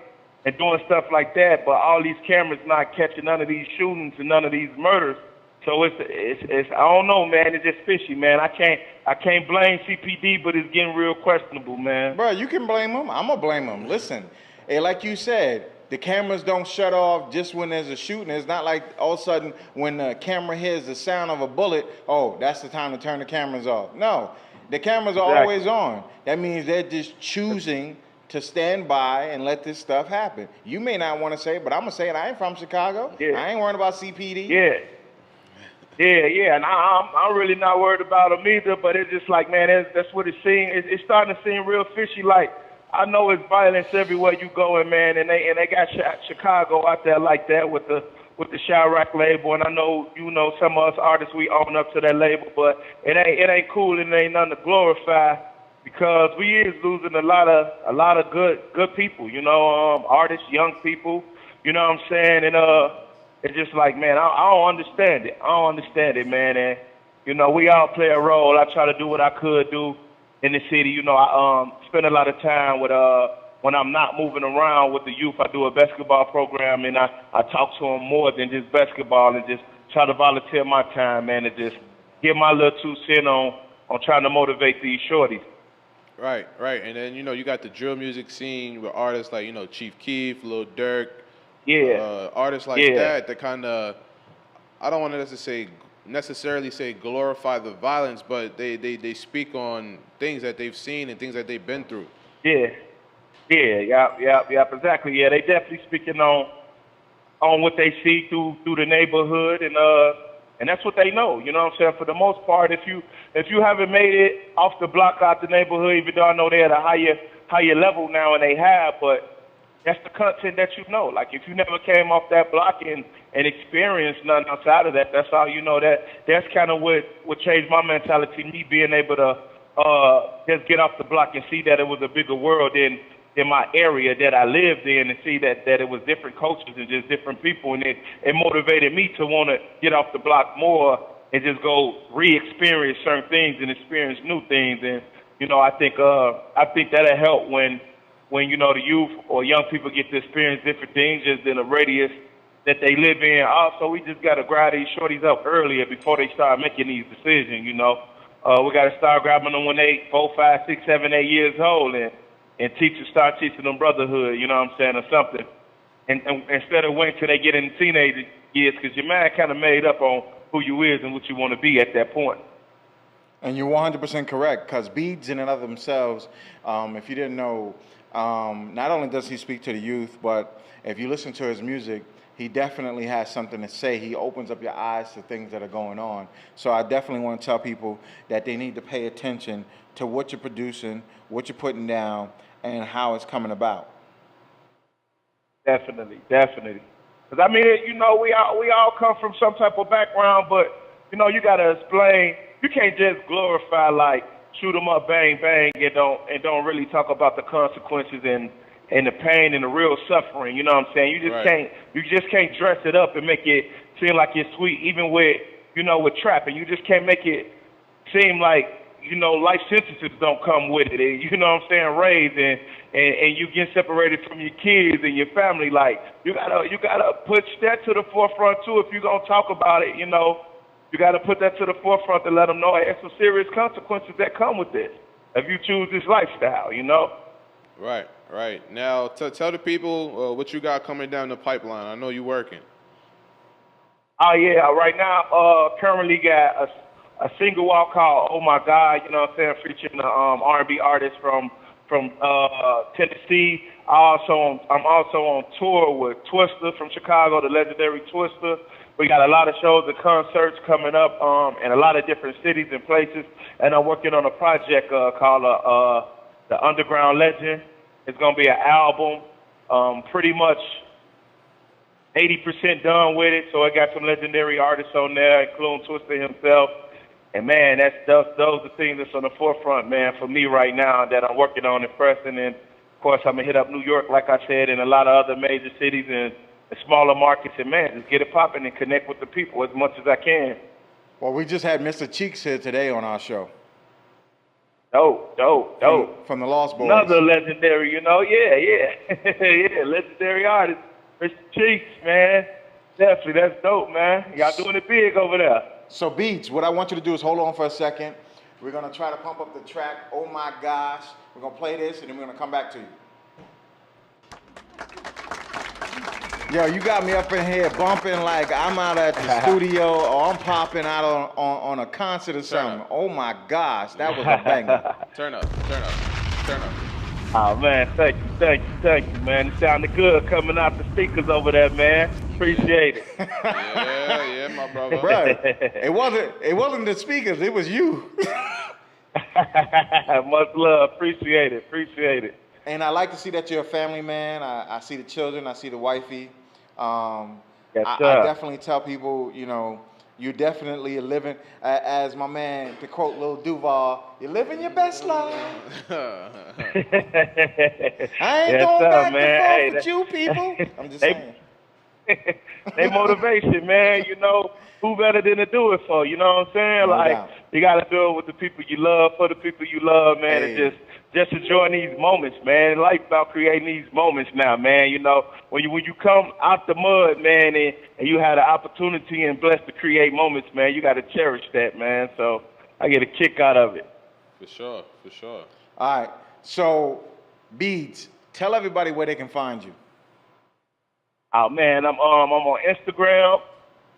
and doing stuff like that, but all these cameras not catching none of these shootings and none of these murders. So it's I don't know, man. It's just fishy, man. I can't blame CPD, but it's getting real questionable, man. Bro, you can blame them. I'm gonna blame them. Listen, like you said, the cameras don't shut off just when there's a shooting. It's not like all of a sudden when the camera hears the sound of a bullet, oh, that's the time to turn the cameras off. No, the cameras are always on. That means they're just choosing to stand by and let this stuff happen. You may not want to say it, but I'm gonna say it. I ain't from Chicago. Yeah. I ain't worried about CPD. Yeah, and I'm really not worried about them either. But it's just like, man, that's what it seems. It's starting to seem real fishy. Like I know it's violence everywhere you go, man, and they got Chicago out there like that with the Chirac label, and I know you know some of us artists we own up to that label, but it ain't cool and it ain't nothing to glorify because we is losing a lot of good people, you know, artists, young people, you know what I'm saying, and it's just like, man, I don't understand it. I don't understand it, man. And, you know, we all play a role. I try to do what I could do in the city. You know, I spend a lot of time with, when I'm not moving around with the youth, I do a basketball program, and I talk to them more than just basketball and just try to volunteer my time, man, and just give my little 2 cents on trying to motivate these shorties. Right. And then, you know, you got the drill music scene with artists like, you know, Chief Keef, Lil Durk. Yeah. Artists like that kind of, I don't want to necessarily say glorify the violence, but they speak on things that they've seen and things that they've been through. Yeah, exactly. Yeah, they definitely speaking on what they see through the neighborhood, and that's what they know. You know what I'm saying? For the most part, if you haven't made it off the block out the neighborhood, even though I know they're at a higher level now, and they have, but that's the content that you know. Like if you never came off that block and experienced nothing outside of that, that's all you know. That's kind of what changed my mentality. Me being able to just get off the block and see that it was a bigger world than my area that I lived in, and see that it was different cultures and just different people, and it motivated me to want to get off the block more and just go re-experience certain things and experience new things. And you know, I think that'll help when you know the youth or young people get to experience different things just in a radius that they live in. Also, we just got to grab these shorties up earlier before they start making these decisions, you know. We got to start grabbing them when they 4, 5, 6, 7, 8 years old and start teaching them brotherhood, you know what I'm saying, or something. And instead of waiting till they get in the teenage years, because your mind kind of made up on who you is and what you want to be at that point. And you're 100% correct, because Beads in and of themselves, if you didn't know, not only does he speak to the youth, but if you listen to his music, he definitely has something to say. He opens up your eyes to things that are going on. So I definitely want to tell people that they need to pay attention to what you're producing, what you're putting down, and how it's coming about. Definitely. Because, I mean, you know, we all come from some type of background, but, you know, you got to explain. You can't just glorify, like, shoot 'em up, bang, bang, and don't really talk about the consequences and the pain and the real suffering. You know what I'm saying? You just can't dress it up and make it seem like it's sweet, even with trapping. You just can't make it seem like, you know, life sentences don't come with it. And, you know what I'm saying? Raised and you get separated from your kids and your family. Like, you gotta put that to the forefront too. If you're gonna talk about it, you know, you gotta put that to the forefront to let them know there's some serious consequences that come with this if you choose this lifestyle, you know? Right. Now, tell the people what you got coming down the pipeline. I know you're working. Oh, yeah. Right now, currently got a single out called "Oh My God." You know what I'm saying? Featuring the R&B artist from Tennessee. I'm also on tour with Twister from Chicago, the legendary Twister. We got a lot of shows and concerts coming up in a lot of different cities and places. And I'm working on a project called The Underground Legend. It's gonna be an album, pretty much 80% done with it. So I got some legendary artists on there, including Twister himself. And man, those are things that's on the forefront, man, for me right now that I'm working on and pressing. And of course, I'm gonna hit up New York, like I said, and a lot of other major cities and smaller markets. And man, just get it popping and connect with the people as much as I can. Well, we just had Mr. Cheeks here today on our show. Dope. From the Lost Boys. Another legendary, yeah, legendary artist, Mr. Cheeks, man. Definitely, that's dope, man. Y'all doing it big over there. So, Beats, what I want you to do is hold on for a second. We're going to try to pump up the track, Oh My Gosh. We're going to play this, and then we're going to come back to you. Yo, you got me up in here bumping like I'm out at the studio or I'm popping out on a concert or something. Oh, my gosh. That was a banger. Turn up. Oh, man, thank you, man. It sounded good coming out the speakers over there, man. Appreciate it. Yeah, my brother. Bro, it wasn't the speakers. It was you. Much love. Appreciate it. And I like to see that you're a family man. I see the children. I see the wifey. Yes, I sir. definitely tell people, you're definitely living, as my man, to quote Lil Duval, you're living your best life. I ain't going back and forth with you people. I'm just saying. They motivation, man. Who better than to do it for? You know what I'm saying? No like, doubt. you got to do it with the people you love, for the people you love, man. Hey. And just enjoying these moments, man. Life about creating these moments now, man. When you come out the mud, man, and you had an opportunity and blessed to create moments, man, you got to cherish that, man. So I get a kick out of it. For sure. All right. So, Beads, tell everybody where they can find you. Oh man, I'm on Instagram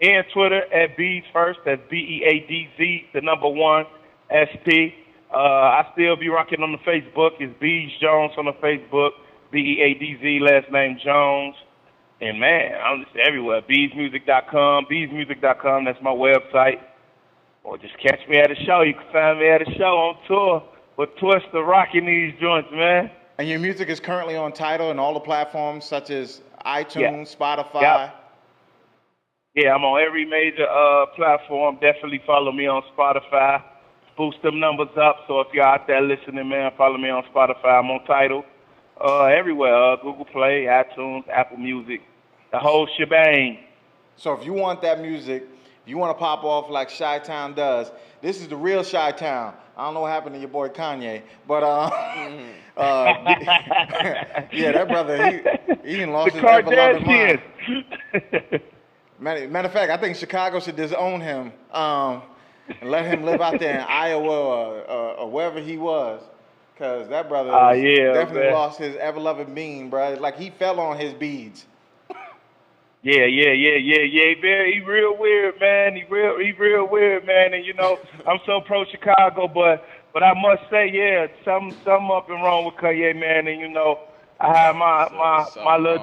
and Twitter at Beads First. That's BEADZ, the number 1 SP. I still be rocking on the Facebook. It's Beads Jones on the Facebook. BEADZ, last name Jones. And man, I'm just everywhere. Beadsmusic.com, that's my website. Or just catch me at a show. You can find me at a show on tour with Twister rocking these joints, man. And your music is currently on Tidal and all the platforms such as iTunes, Spotify. Yep. Yeah, I'm on every major platform. Definitely follow me on Spotify. Boost them numbers up. So if you're out there listening, man, follow me on Spotify. I'm on Tidal. Everywhere. Google Play, iTunes, Apple Music, the whole shebang. So if you want that music, if you want to pop off like Chi-Town does, this is the real Chi-Town. I don't know what happened to your boy Kanye, but yeah, that brother, he done lost his ever-loving mind. Matter of fact, I think Chicago should disown him and let him live out there in Iowa or wherever he was, because that brother definitely lost his ever-loving being, bro. It's like he fell on his beads. Yeah. Man, he real weird, man. He real weird, man. And I'm so pro Chicago, but I must say, yeah, something up and wrong with Kanye, man. And I have my little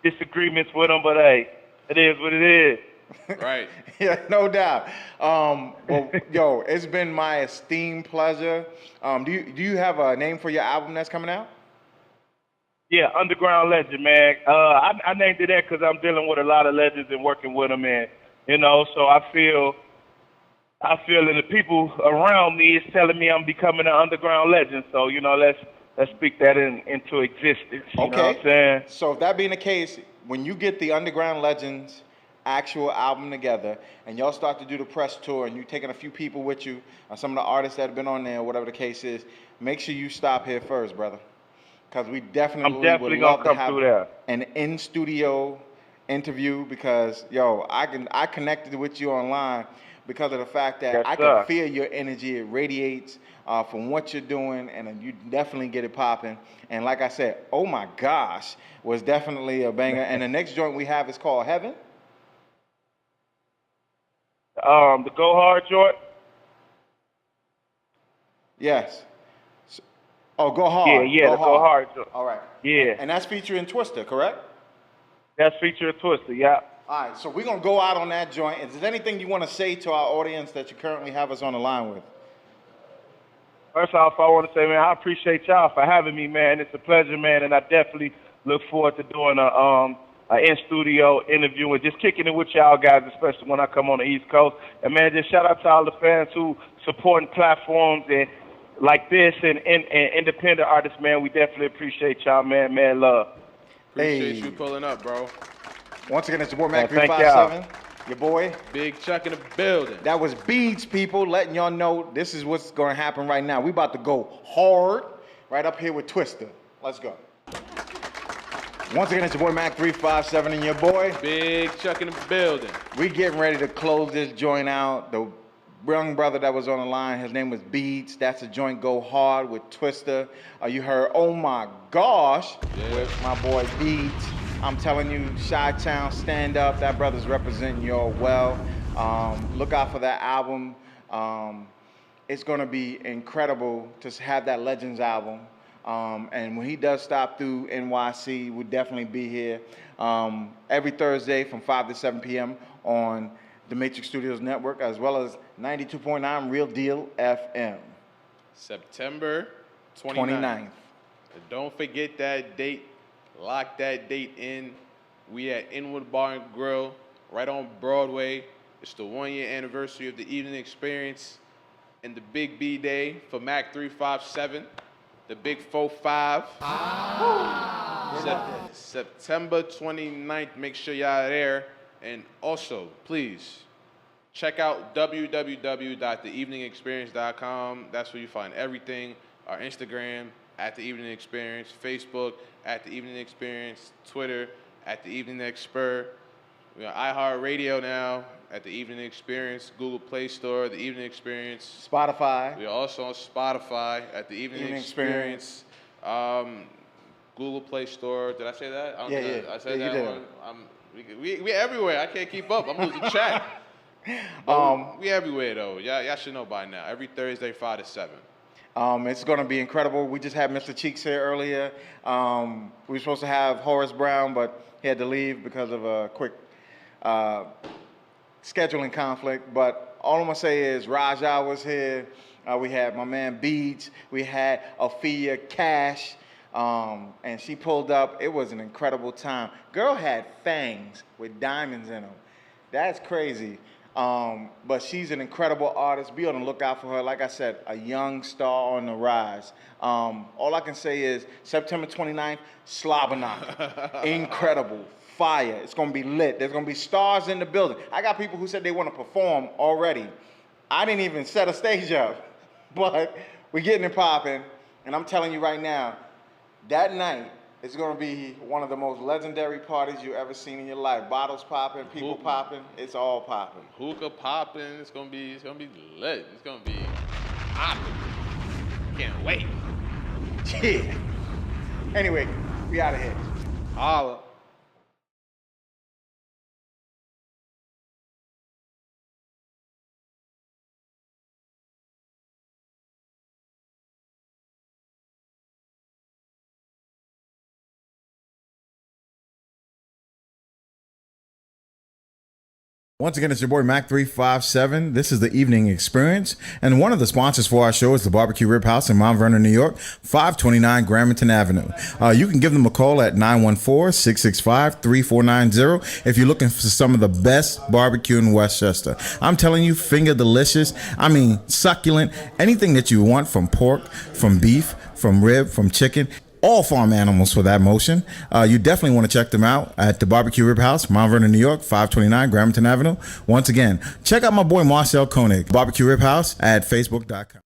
disagreements with him, but hey, it is what it is. Right. Yeah, no doubt. Well, yo, it's been my esteemed pleasure. Do you have a name for your album that's coming out? Yeah, Underground Legend, man. I named it that because I'm dealing with a lot of legends and working with them, and so I feel and the people around me is telling me I'm becoming an underground legend. So let's speak that into existence. You know what I'm saying? So if that being the case, when you get the Underground Legends actual album together and y'all start to do the press tour and you taking a few people with you, some of the artists that have been on there, whatever the case is, make sure you stop here first, brother. Because we definitely would love to have an in-studio interview because, yo, I connected with you online because of the fact that I can feel your energy. It radiates from what you're doing, and you definitely get it popping. And like I said, oh my gosh, was definitely a banger. And the next joint we have is called Heaven. The Go Hard joint. Yes. Oh, Go Hard. Yeah, the Go Hard joint. All right. Yeah. And that's featuring Twister, correct? That's featuring Twister, yeah. All right, so we're going to go out on that joint. Is there anything you want to say to our audience that you currently have us on the line with? First off, I want to say, man, I appreciate y'all for having me, man. It's a pleasure, man, and I definitely look forward to doing a in-studio interview and just kicking it with y'all guys, especially when I come on the East Coast. And, man, just shout out to all the fans who supporting platforms and like this and independent artists, man. We definitely appreciate y'all, man. Man, love. Appreciate you pulling up, bro. Once again, it's your boy Mac thank 357. Your boy. Big Chuck in the building. That was Beads, people, letting y'all know this is what's going to happen right now. We about to go hard right up here with Twister. Let's go. Once again, it's your boy Mac 357 and your boy Big Chuck in the building. We getting ready to close this joint out. The young brother that was on the line, his name was Beads. That's a joint Go Hard with Twister. You heard Oh My Gosh with my boy Beads. I'm telling you, Chi-Town, stand up. That brother's representing y'all well. Look out for that album. It's going to be incredible to have that Legends album. And when he does stop through NYC, we'll definitely be here every Thursday from 5 to 7 p.m. on the Matrix Studios Network, as well as 92.9 Real Deal FM. September 29th. 29th. Don't forget that date. Lock that date in. We at Inwood Bar and Grill, right on Broadway. It's the 1-year anniversary of the evening experience and the Big B Day for Mac 357, the Big 45. September 29th. Make sure y'all are there. And also, please, check out www.theeveningexperience.com. That's where you find everything. Our Instagram, at The Evening Experience, Facebook, at The Evening Experience, Twitter, at The Evening Expert. We're on iHeartRadio now, at The Evening Experience, Google Play Store, The Evening Experience. Spotify. We're also on Spotify, at The Evening Experience. Google Play Store. Did I say that? I said that one. We everywhere. I can't keep up. I'm losing track. We everywhere, though. Y'all should know by now. Every Thursday, 5 to 7. It's going to be incredible. We just had Mr. Cheeks here earlier. We were supposed to have Horace Brown, but he had to leave because of a quick scheduling conflict. But all I'm going to say is Raja was here. We had my man Beads. We had Ophelia Cache. And she pulled up. It was an incredible time. Girl had fangs with diamonds in them. That's crazy. But she's an incredible artist. Be on the lookout for her. Like I said, a young star on the rise. All I can say is September 29th, Slobberknocker. Incredible. Fire. It's going to be lit. There's going to be stars in the building. I got people who said they want to perform already. I didn't even set a stage up. But we're getting it popping. And I'm telling you right now, that night, it's going to be one of the most legendary parties you've ever seen in your life. Bottles popping, people popping, it's all popping. Hookah popping, it's gonna be lit. It's gonna be popping. Can't wait. Yeah. Anyway, we out of here. Holla. Once again, it's your boy Mac 357. This is the Evening Experience, and one of the sponsors for our show is the Barbecue Rib House in Mount Vernon, New York, 529 Gramerton Avenue. You can give them a call at 914-665-3490 if you're looking for some of the best barbecue in Westchester. I'm telling you, finger delicious. I mean, succulent. Anything that you want, from pork, from beef, from rib, from chicken. All farm animals for that motion. You definitely want to check them out at the Barbecue Rib House, Mount Vernon, New York, 529 Gramerton Avenue. Once again, check out my boy Marcel Koenig, Barbecue Rib House at Facebook.com.